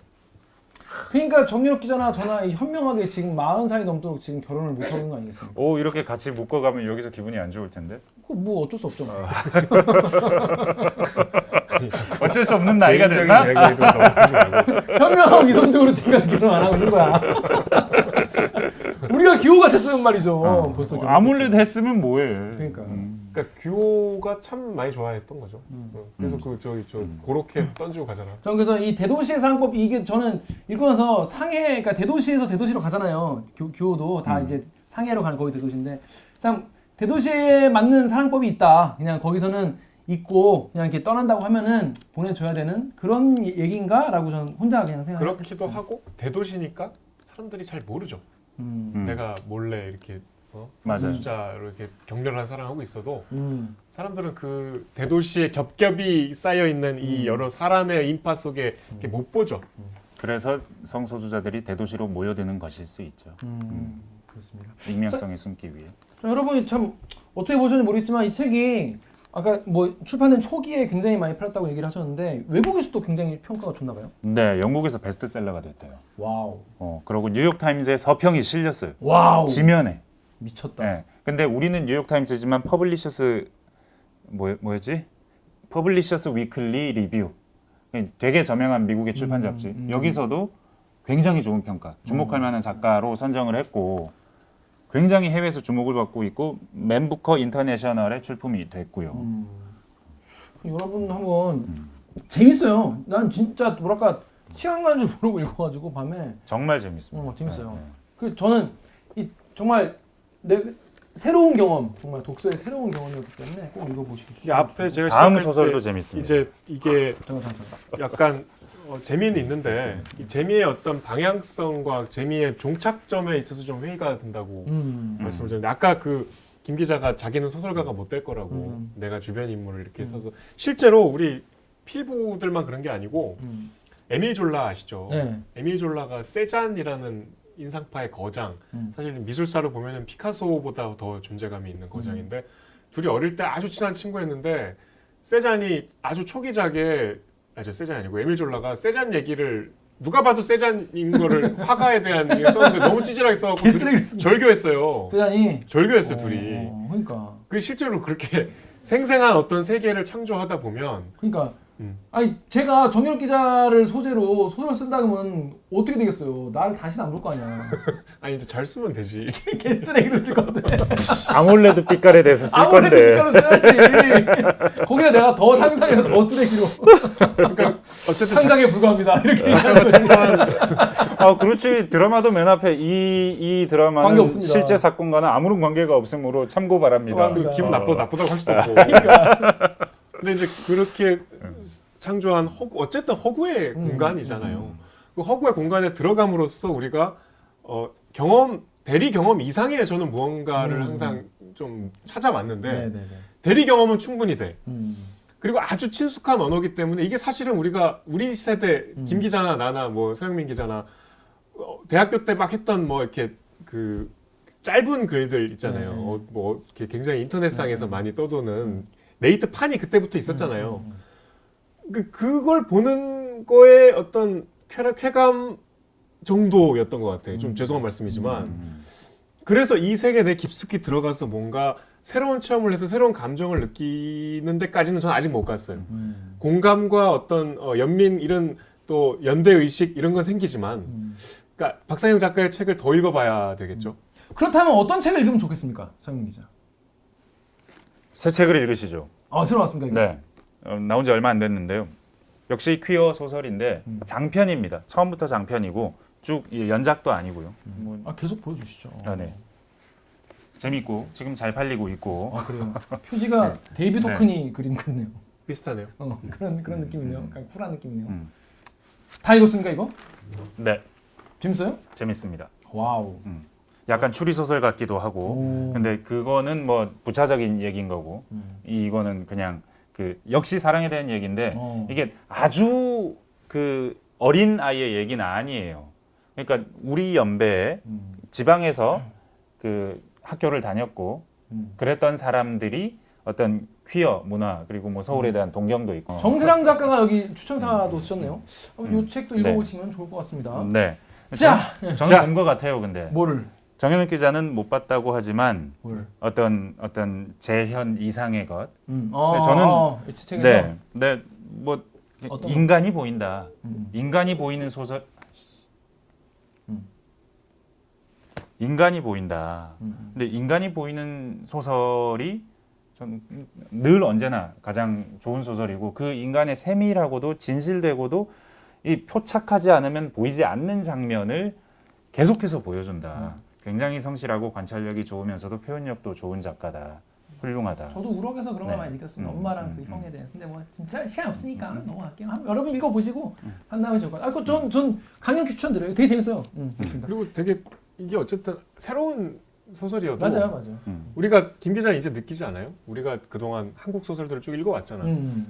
그러니까 정유럽 기자나 저나 현명하게 지금 40살이 넘도록 지금 결혼을 못 하는 거 아니겠습니까? 오, 이렇게 같이 묶어가면 여기서 기분이 안 좋을 텐데. 그 뭐 어쩔 수 없죠. 어쩔 수 없는 나이가 됐나? 개인적인 얘기도 너무 하지 말고. 현명하고 이성적으로 지금까지 결혼 안 하고 있는 거야. 우리가 기호가 됐으면 말이죠. 벌써 아무래도 했으면 뭐해. 그러니까. 그러니까 규호가 참 많이 좋아했던 거죠. 그래서 그렇게 던지고 가잖아. 전 그래서 이 대도시의 사랑법 이게 저는 읽고 나서 그러니까 대도시에서 대도시로 가잖아요. 규호도 다 이제 상해로 가는 거기 대도시인데 참 대도시에 맞는 사랑법이 있다. 그냥 거기서는 있고 그냥 이렇게 떠난다고 하면은 보내줘야 되는 그런 얘기인가라고 저는 혼자 그냥 생각했어요. 그렇기도 하고 대도시니까 사람들이 잘 모르죠. 내가 몰래 이렇게 맞아요. 수자로 이렇게 격렬한 사랑하고 있어도 사람들은 그 대도시의 겹겹이 쌓여 있는 이 여러 사람의 인파 속에 이렇게 못 보죠. 그래서 성소수자들이 대도시로 모여드는 것일 수 있죠. 그렇습니다. 익명성에 숨기 위해. 자, 여러분이 참 어떻게 보셨는지 모르겠지만 이 책이 아까 뭐 출판된 초기에 굉장히 많이 팔렸다고 얘기를 하셨는데 외국에서도 굉장히 평가가 좋나 봐요. 네, 영국에서 베스트셀러가 됐대요. 와우. 그리고 뉴욕 타임즈에 서평이 실렸어요. 와우. 지면에. 미쳤다. 네. 근데 우리는 뉴욕 타임즈지만 퍼블리셔스 뭐였지? 퍼블리셔스 위클리 리뷰. 되게 저명한 미국의 출판 잡지. 여기서도 굉장히 좋은 평가. 주목할 만한 작가로 선정을 했고 굉장히 해외에서 주목을 받고 있고 맨부커 인터내셔널의 출품이 됐고요. 여러분 한번 재밌어요. 난 진짜 뭐랄까 시간 가는 줄 모르고 읽어가지고 밤에 정말 재밌습니다. 재밌어요. 네. 그 저는 이 정말 새로운 경험, 정말 독서의 새로운 경험이었기 때문에 꼭 읽어보시기 이 앞에 제가 다음 시작할 소설도 때 재밌습니다. 이제 이게 잠깐. 약간 재미는 있는데 이 재미의 어떤 방향성과 재미의 종착점에 있어서 좀 회의가 든다고 말씀을 드렸는데 아까 그 김 기자가 자기는 소설가가 못 될 거라고 내가 주변 인물을 이렇게 써서 실제로 우리 필부들만 그런 게 아니고 에밀 졸라 아시죠? 네. 에밀 졸라가 세잔이라는 인상파의 거장 사실 미술사로 보면은 피카소보다 더 존재감이 있는 거장인데 둘이 어릴 때 아주 친한 친구였는데 세잔이 아주 초기작에 세잔이 아니고 에밀 졸라가 세잔 얘기를 누가 봐도 세잔인 거를 화가에 대한 얘기를 썼는데 너무 찌질하게 써갖고 개쓰레기를 쓴 절교했어요. 세잔이 절교했어요 둘이. 그러니까 그 실제로 그렇게 생생한 어떤 세계를 창조하다 보면 아니 제가 정현욱 기자를 소재로 소설 쓴다 그러면 어떻게 되겠어요? 나를 다시는 안 볼 거 아니야. 아니 이제 잘 쓰면 되지. 개쓰레기를 쓸 건데. 아몰레드 빛깔에 대해서 쓸 아무래도 건데. 빛깔을 써야지. 거기다 내가 더 상상해서 더 쓰레기로. 그러니까 어쨌든 상상에 불과합니다. 이렇게. 작가가 참고한 그렇지. 드라마도 맨 앞에 이 드라마는 관계 없습니다. 실제 사건과는 아무런 관계가 없으므로 참고 바랍니다. 그 기분 나쁘다고 할 수도 없고. 근데 이제 그렇게 창조한 어쨌든 허구의 공간이잖아요. 그 허구의 공간에 들어감으로써 우리가 대리 경험 이상의 저는 무언가를 항상 좀 찾아왔는데 네네네. 대리 경험은 충분히 돼. 음. 그리고 아주 친숙한 언어기 때문에 이게 사실은 우리 세대 김 기자나 나나 뭐 서영민 기자나 대학교 때 막 했던 뭐 이렇게 그 짧은 글들 있잖아요. 뭐 이렇게 굉장히 인터넷상에서 많이 떠도는 네이트 판이 그때부터 있었잖아요. 그걸 보는 거에 어떤 쾌감 정도였던 것 같아요. 좀 죄송한 말씀이지만 그래서 이 세계에 내 깊숙이 들어가서 뭔가 새로운 체험을 해서 새로운 감정을 느끼는 데까지는 저는 아직 못 갔어요. 공감과 어떤 연민 이런 또 연대 의식 이런 건 생기지만 그러니까 박상영 작가의 책을 더 읽어봐야 되겠죠. 그렇다면 어떤 책을 읽으면 좋겠습니까, 서영 기자? 새 책을 읽으시죠. 새로 왔습니까? 이거? 네. 나온 지 얼마 안 됐는데요. 역시 퀴어 소설인데 장편입니다. 처음부터 장편이고 쭉 연작도 아니고요. 계속 보여주시죠. 네. 재밌고 지금 잘 팔리고 있고. 그래요. 표지가 데이비드 호크니 그림 같네요. 비슷하네요. 그런 느낌이네요. 약간 쿨한 느낌이네요. 다 읽었습니까 이거? 네. 재밌어요? 재밌습니다. 와우. 약간 추리 소설 같기도 하고. 근데 그거는 뭐 부차적인 얘기인 거고 이거는 그냥 그 역시 사랑에 대한 얘기인데 이게 아주 그 어린 아이의 얘기는 아니에요. 그러니까 우리 연배에 지방에서 그 학교를 다녔고 그랬던 사람들이 어떤 퀴어 문화 그리고 뭐 서울에 대한 동경도 있고. 정세랑 작가가 여기 추천사도 쓰셨네요. 이 책도 읽어보시면 좋을 것 같습니다. 네. 자, 저는 본 것 같아요. 근데 뭐를? 정현욱 기자는 못 봤다고 하지만 뭘? 어떤 재현 이상의 것. 저는 이 책에서 뭐 어떤 인간이 보인다. 인간이 보이는 소설. 인간이 보인다. 근데 인간이 보이는 소설이 전 늘 언제나 가장 좋은 소설이고 그 인간의 세밀하고도 진실되고도 이 표착하지 않으면 보이지 않는 장면을 계속해서 보여준다. 굉장히 성실하고 관찰력이 좋으면서도 표현력도 좋은 작가다. 훌륭하다. 저도 우럭에서 그런 걸 많이 느꼈습니다. 엄마랑 그 형에 대해서. 근데 뭐 진짜 시간 없으니까 넘어갈게요. 여러분 읽어보시고 판단하면 좋을 것 같아요. 전 강력히 추천드려요. 되게 재밌어요. 좋습니다. 그리고 되게 이게 어쨌든 새로운 소설이어도 맞아요. 우리가 김 기자 이제 느끼지 않아요? 우리가 그동안 한국 소설들을 쭉 읽어왔잖아.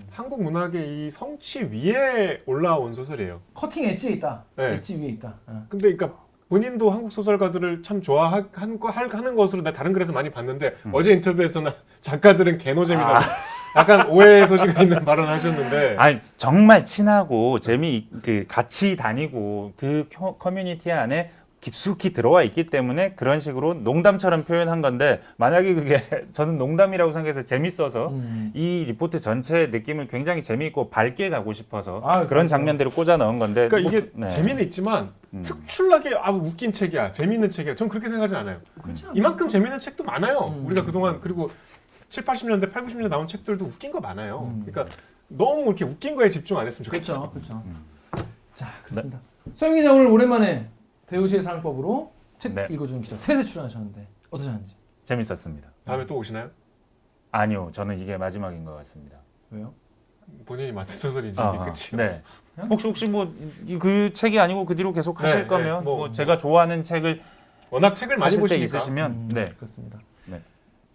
한국 문학의 이 성취 위에 올라온 소설이에요. 커팅 엣지에 있다. 네. 엣지 위에 있다. 근데 그러니까 본인도 한국 소설가들을 참 좋아하는 것으로 나 다른 글에서 많이 봤는데 어제 인터뷰에서는 작가들은 개노잼이다. 약간 오해의 소지가 있는 발언을 하셨는데. 아니 정말 친하고 같이 다니고 그 커뮤니티 안에 깊숙이 들어와 있기 때문에 그런 식으로 농담처럼 표현한 건데 만약에 그게 저는 농담이라고 생각해서 재밌어서 이 리포트 전체의 느낌을 굉장히 재미있고 밝게 가고 싶어서 그런 장면들을 꽂아 넣은 건데 그러니까 이게 재미는 있지만 특출나게 웃긴 책이야 재미있는 책이야 전 그렇게 생각하지 않아요. 이만큼 재미있는 책도 많아요. 우리가 그동안 그리고 7, 80년대 8, 90년대 나온 책들도 웃긴 거 많아요. 그러니까 너무 이렇게 웃긴 거에 집중 안 했으면 좋겠어. 그렇죠. 자, 그렇습니다. 서영 기자 오늘 오랜만에 대우시의 사랑법으로 책 읽어주는 기자 셋에 출연하셨는데 어떠셨는지? 재밌었습니다. 다음에 또 오시나요? 아니요, 저는 이게 마지막인 것 같습니다. 왜요? 본인이 맡은 소설이 이제 끝이었어. 네. 혹시 뭐 그 책이 아니고 그 뒤로 계속 하실 네, 거면 네, 뭐 제가 좋아하는 책을 워낙 책을 많이 하실 때 보시니까. 있으시면 네. 그렇습니다. 네.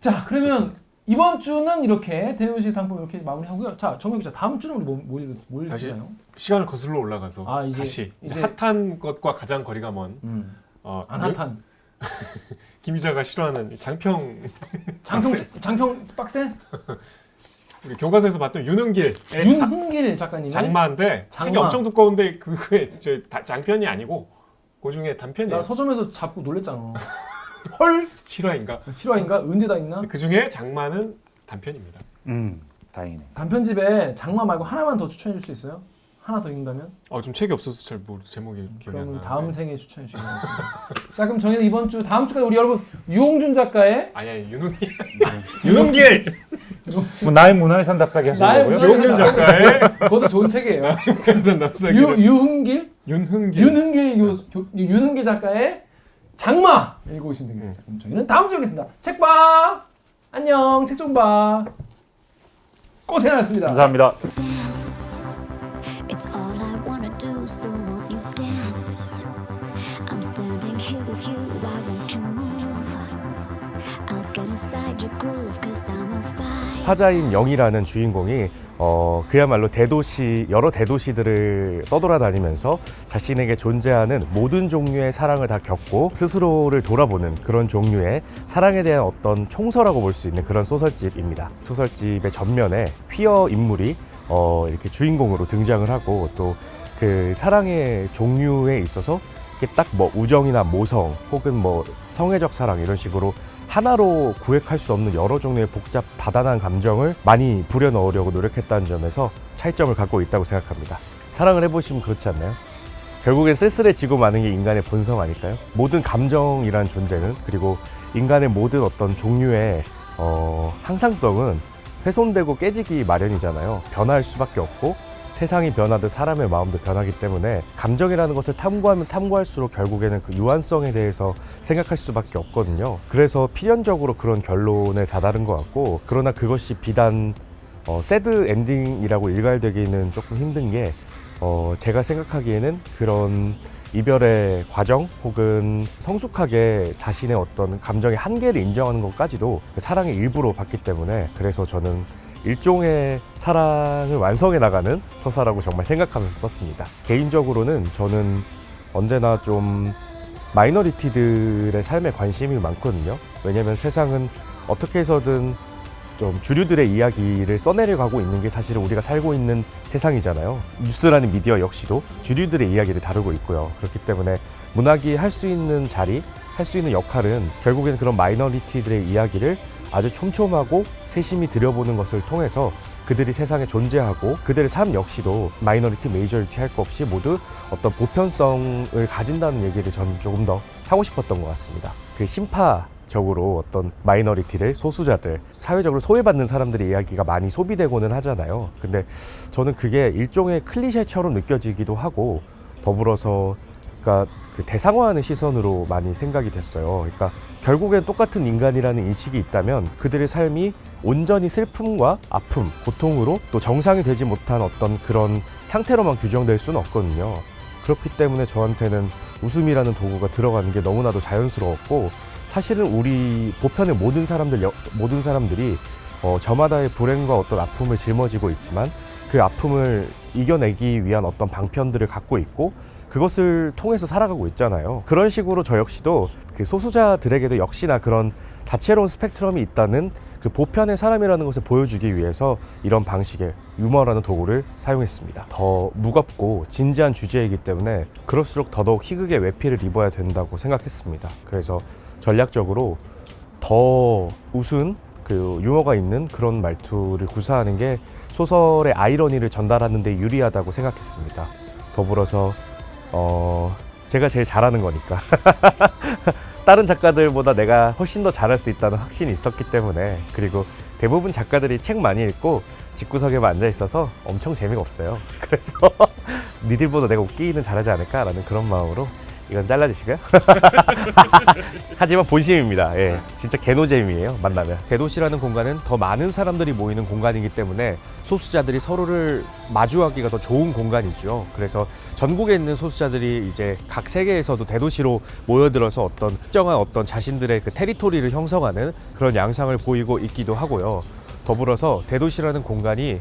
자, 그러면 이번 주는 이렇게 대도시 상품 이렇게 마무리하고요. 자, 정혁 기자, 다음 주는 우리 뭘 다시 읽나요? 시간을 거슬러 올라가서 아, 이제 다시 핫한 것과 가장 거리가 먼 안 핫한 김 기자가 싫어하는 장평 장평 빡세? 우리 교과서에서 봤던 윤은길의 윤흥길 작가님의 장마인데 책이 장마. 엄청 두꺼운데 그게 장편이 아니고 그 중에 단편이에요. 나 서점에서 잡고 놀랬잖아. 헐? 실화인가? 실화인가? 은재 다 있나? 그 중에 장마는 단편입니다. 다행이네. 단편집에 장마 말고 하나만 더 추천해 줄 수 있어요? 하나 더 읽는다면? 좀 책이 없어서 잘 모르 제목이 기억이 안 그러면 나는데. 다음 생에 추천해 주시기 바랍니다. 자, 그럼 저희는 이번 주 다음 주까지 우리 여러분 유홍준 작가의 아니 윤은길 윤은길 뭐 나의 문화유산 답사기 나의 하시려고요? 문화유산 유홍준 작가의 그것도 좋은 책이에요. 감산 납사기 유흥길 윤은길 윤흥길 작가의 장마 읽어보시면 되겠습니다. 그럼 저희는 다음 주에 뵙겠습니다. 책 봐. 안녕. 책 좀 봐. 고생하셨습니다. 감사합니다. Dance. It's all I wanna do, so won't you dance? I'm standing here with you, why won't you move? I'll get inside your groove, cause I'm on fire. 화자인 영이라는 주인공이 그야말로 여러 대도시들을 떠돌아다니면서 자신에게 존재하는 모든 종류의 사랑을 다 겪고 스스로를 돌아보는 그런 종류의 사랑에 대한 어떤 총서라고 볼 수 있는 그런 소설집입니다. 소설집의 전면에 퀴어 인물이 이렇게 주인공으로 등장을 하고 또 그 사랑의 종류에 있어서 딱 뭐 우정이나 모성 혹은 뭐 성애적 사랑 이런 식으로 하나로 구획할 수 없는 여러 종류의 복잡 다단한 감정을 많이 부려넣으려고 노력했다는 점에서 차이점을 갖고 있다고 생각합니다. 사랑을 해보시면 그렇지 않나요? 결국엔 쓸쓸해지고 마는 게 인간의 본성 아닐까요? 모든 감정이란 존재는 그리고 인간의 모든 어떤 종류의 항상성은 훼손되고 깨지기 마련이잖아요. 변할 수밖에 없고 세상이 변하듯 사람의 마음도 변하기 때문에 감정이라는 것을 탐구하면 탐구할수록 결국에는 그 유한성에 대해서 생각할 수밖에 없거든요. 그래서 필연적으로 그런 결론에 다다른 것 같고, 그러나 그것이 비단 새드 엔딩이라고 일갈되기는 조금 힘든 게 제가 생각하기에는 그런 이별의 과정 혹은 성숙하게 자신의 어떤 감정의 한계를 인정하는 것까지도 사랑의 일부로 봤기 때문에, 그래서 저는 일종의 사랑을 완성해 나가는 서사라고 정말 생각하면서 썼습니다. 개인적으로는 저는 언제나 좀 마이너리티들의 삶에 관심이 많거든요. 왜냐면 세상은 어떻게 해서든 좀 주류들의 이야기를 써내려가고 있는 게 사실은 우리가 살고 있는 세상이잖아요. 뉴스라는 미디어 역시도 주류들의 이야기를 다루고 있고요. 그렇기 때문에 문학이 할 수 있는 자리, 할 수 있는 역할은 결국엔 그런 마이너리티들의 이야기를 아주 촘촘하고 세심히 들여보는 것을 통해서 그들이 세상에 존재하고 그들의 삶 역시도 마이너리티, 메이저리티 할 것 없이 모두 어떤 보편성을 가진다는 얘기를 저는 조금 더 하고 싶었던 것 같습니다. 그 심파적으로 어떤 마이너리티들, 소수자들, 사회적으로 소외받는 사람들의 이야기가 많이 소비되고는 하잖아요. 근데 저는 그게 일종의 클리셰처럼 느껴지기도 하고, 더불어서 그러니까 그 대상화하는 시선으로 많이 생각이 됐어요. 그러니까 결국엔 똑같은 인간이라는 인식이 있다면 그들의 삶이 온전히 슬픔과 아픔, 고통으로 또 정상이 되지 못한 어떤 그런 상태로만 규정될 수는 없거든요. 그렇기 때문에 저한테는 웃음이라는 도구가 들어가는 게 너무나도 자연스러웠고, 사실은 우리 보편의 모든 사람들이 저마다의 불행과 어떤 아픔을 짊어지고 있지만 그 아픔을 이겨내기 위한 어떤 방편들을 갖고 있고 그것을 통해서 살아가고 있잖아요. 그런 식으로 저 역시도 그 소수자들에게도 역시나 그런 다채로운 스펙트럼이 있다는 그 보편의 사람이라는 것을 보여주기 위해서 이런 방식의 유머라는 도구를 사용했습니다. 더 무겁고 진지한 주제이기 때문에 그럴수록 더더욱 희극의 외피를 입어야 된다고 생각했습니다. 그래서 전략적으로 더 웃은 그 유머가 있는 그런 말투를 구사하는 게 소설의 아이러니를 전달하는 데 유리하다고 생각했습니다. 더불어서 제가 제일 잘하는 거니까 다른 작가들보다 내가 훨씬 더 잘할 수 있다는 확신이 있었기 때문에, 그리고 대부분 작가들이 책 많이 읽고 집구석에만 앉아 있어서 엄청 재미가 없어요. 그래서 니들보다 내가 웃기는 잘하지 않을까라는 그런 마음으로 이건 잘라주시고요. 하지만 본심입니다. 예, 진짜 개노잼이에요. 만나면. 대도시라는 공간은 더 많은 사람들이 모이는 공간이기 때문에 소수자들이 서로를 마주하기가 더 좋은 공간이죠. 그래서 전국에 있는 소수자들이 이제 각 세계에서도 대도시로 모여들어서 어떤 특정한 어떤 자신들의 그 테리토리를 형성하는 그런 양상을 보이고 있기도 하고요. 더불어서 대도시라는 공간이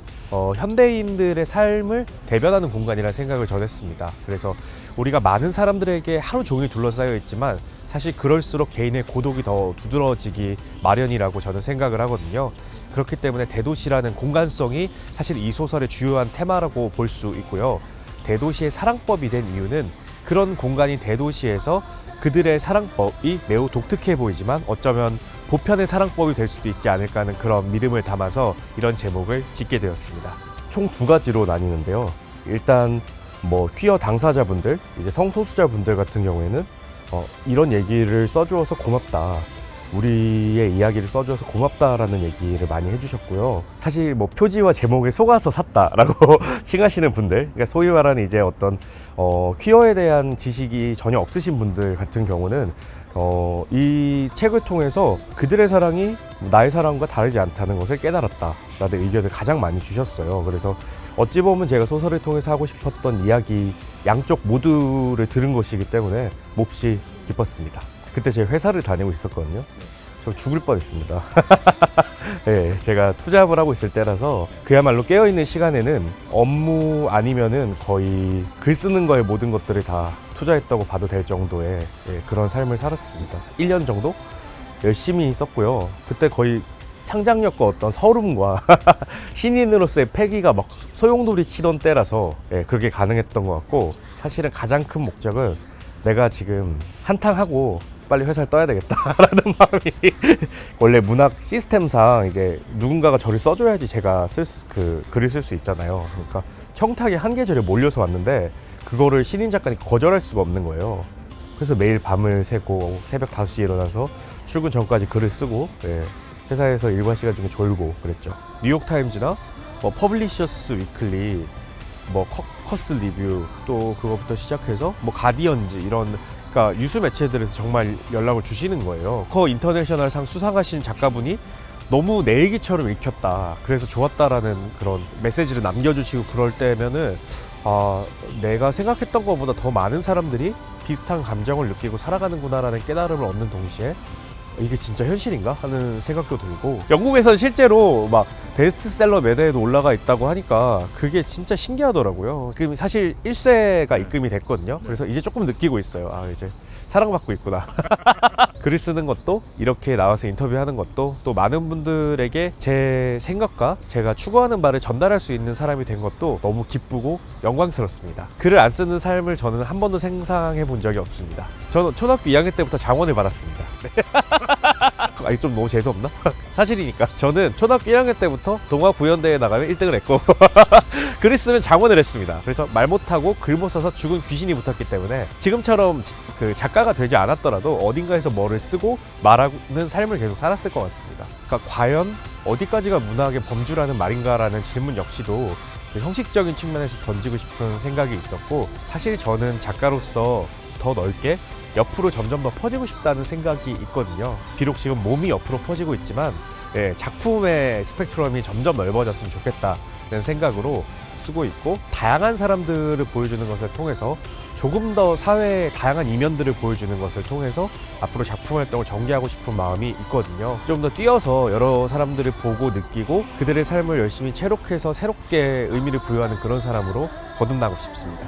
현대인들의 삶을 대변하는 공간이라는 생각을 전했습니다. 그래서 우리가 많은 사람들에게 하루 종일 둘러싸여 있지만 사실 그럴수록 개인의 고독이 더 두드러지기 마련이라고 저는 생각을 하거든요. 그렇기 때문에 대도시라는 공간성이 사실 이 소설의 주요한 테마라고 볼 수 있고요. 대도시의 사랑법이 된 이유는 그런 공간인 대도시에서 그들의 사랑법이 매우 독특해 보이지만 어쩌면 보편의 사랑법이 될 수도 있지 않을까 하는 그런 믿음을 담아서 이런 제목을 짓게 되었습니다. 총 2가지로 나뉘는데요. 일단 뭐 퀴어 당사자분들, 이제 성소수자분들 같은 경우에는 이런 얘기를 써주어서 고맙다. 우리의 이야기를 써줘서 고맙다라는 얘기를 많이 해주셨고요. 사실 뭐 표지와 제목에 속아서 샀다라고 칭하시는 분들, 그러니까 소위 말하는 이제 어떤 퀴어에 대한 지식이 전혀 없으신 분들 같은 경우는 이 책을 통해서 그들의 사랑이 나의 사랑과 다르지 않다는 것을 깨달았다라는 의견을 가장 많이 주셨어요. 그래서 어찌 보면 제가 소설을 통해서 하고 싶었던 이야기 양쪽 모두를 들은 것이기 때문에 몹시 기뻤습니다. 그때 제가 회사를 다니고 있었거든요. 저 죽을 뻔했습니다. 네, 제가 투잡을 하고 있을 때라서 그야말로 깨어있는 시간에는 업무 아니면은 거의 글 쓰는 거에 모든 것들을 다 투자했다고 봐도 될 정도의 그런 삶을 살았습니다. 1년 정도 열심히 썼고요. 그때 거의 창작력과 어떤 서름과 신인으로서의 패기가 막 소용돌이 치던 때라서 그렇게 가능했던 것 같고, 사실은 가장 큰 목적은 내가 지금 한탕하고 빨리 회사를 떠야 되겠다라는 마음이 원래 문학 시스템상 이제 누군가가 저를 써줘야지 제가 글을 쓸 수 있잖아요. 그러니까 청탁이 한 계절에 몰려서 왔는데 그거를 신인 작가니 거절할 수가 없는 거예요. 그래서 매일 밤을 새고 새벽 5시에 일어나서 출근 전까지 글을 쓰고 회사에서 일과 시간 중에 졸고 그랬죠. 뉴욕타임즈나 뭐 퍼블리셔스 위클리, 뭐 커스 리뷰, 또 그거부터 시작해서 뭐 가디언즈 이런, 그러니까 유수 매체들에서 정말 연락을 주시는 거예요. 커 인터내셔널 상 수상하신 작가분이 너무 내 얘기처럼 읽혔다, 그래서 좋았다라는 그런 메시지를 남겨주시고 그럴 때면은 내가 생각했던 것보다 더 많은 사람들이 비슷한 감정을 느끼고 살아가는구나라는 깨달음을 얻는 동시에 이게 진짜 현실인가 하는 생각도 들고, 영국에서는 실제로 막 베스트셀러 매대에도 올라가 있다고 하니까 그게 진짜 신기하더라고요. 그럼 사실 1쇄가 입금이 됐거든요. 그래서 이제 조금 느끼고 있어요. 이제 사랑받고 있구나. 글을 쓰는 것도, 이렇게 나와서 인터뷰하는 것도, 또 많은 분들에게 제 생각과 제가 추구하는 바를 전달할 수 있는 사람이 된 것도 너무 기쁘고 영광스럽습니다. 글을 안 쓰는 삶을 저는 한 번도 상상해 본 적이 없습니다. 저는 초등학교 2학년 때부터 장원을 받았습니다. 아니 좀 너무 재수없나? 사실이니까. 저는 초등학교 1학년 때부터 동화 구연대회에 나가면 1등을 했고 글을 쓰면 장원을 했습니다. 그래서 말 못하고 글 못 써서 죽은 귀신이 붙었기 때문에 지금처럼 그 작가가 되지 않았더라도 어딘가에서 뭐를 쓰고 말하는 삶을 계속 살았을 것 같습니다. 그러니까 과연 어디까지가 문학의 범주라는 말인가라는 질문 역시도 형식적인 측면에서 던지고 싶은 생각이 있었고, 사실 저는 작가로서 더 넓게 옆으로 점점 더 퍼지고 싶다는 생각이 있거든요. 비록 지금 몸이 옆으로 퍼지고 있지만 작품의 스펙트럼이 점점 넓어졌으면 좋겠다는 생각으로 쓰고 있고, 다양한 사람들을 보여주는 것을 통해서 조금 더 사회의 다양한 이면들을 보여주는 것을 통해서 앞으로 작품 활동을 전개하고 싶은 마음이 있거든요. 좀 더 뛰어서 여러 사람들을 보고 느끼고 그들의 삶을 열심히 채록해서 새롭게 의미를 부여하는 그런 사람으로 거듭나고 싶습니다.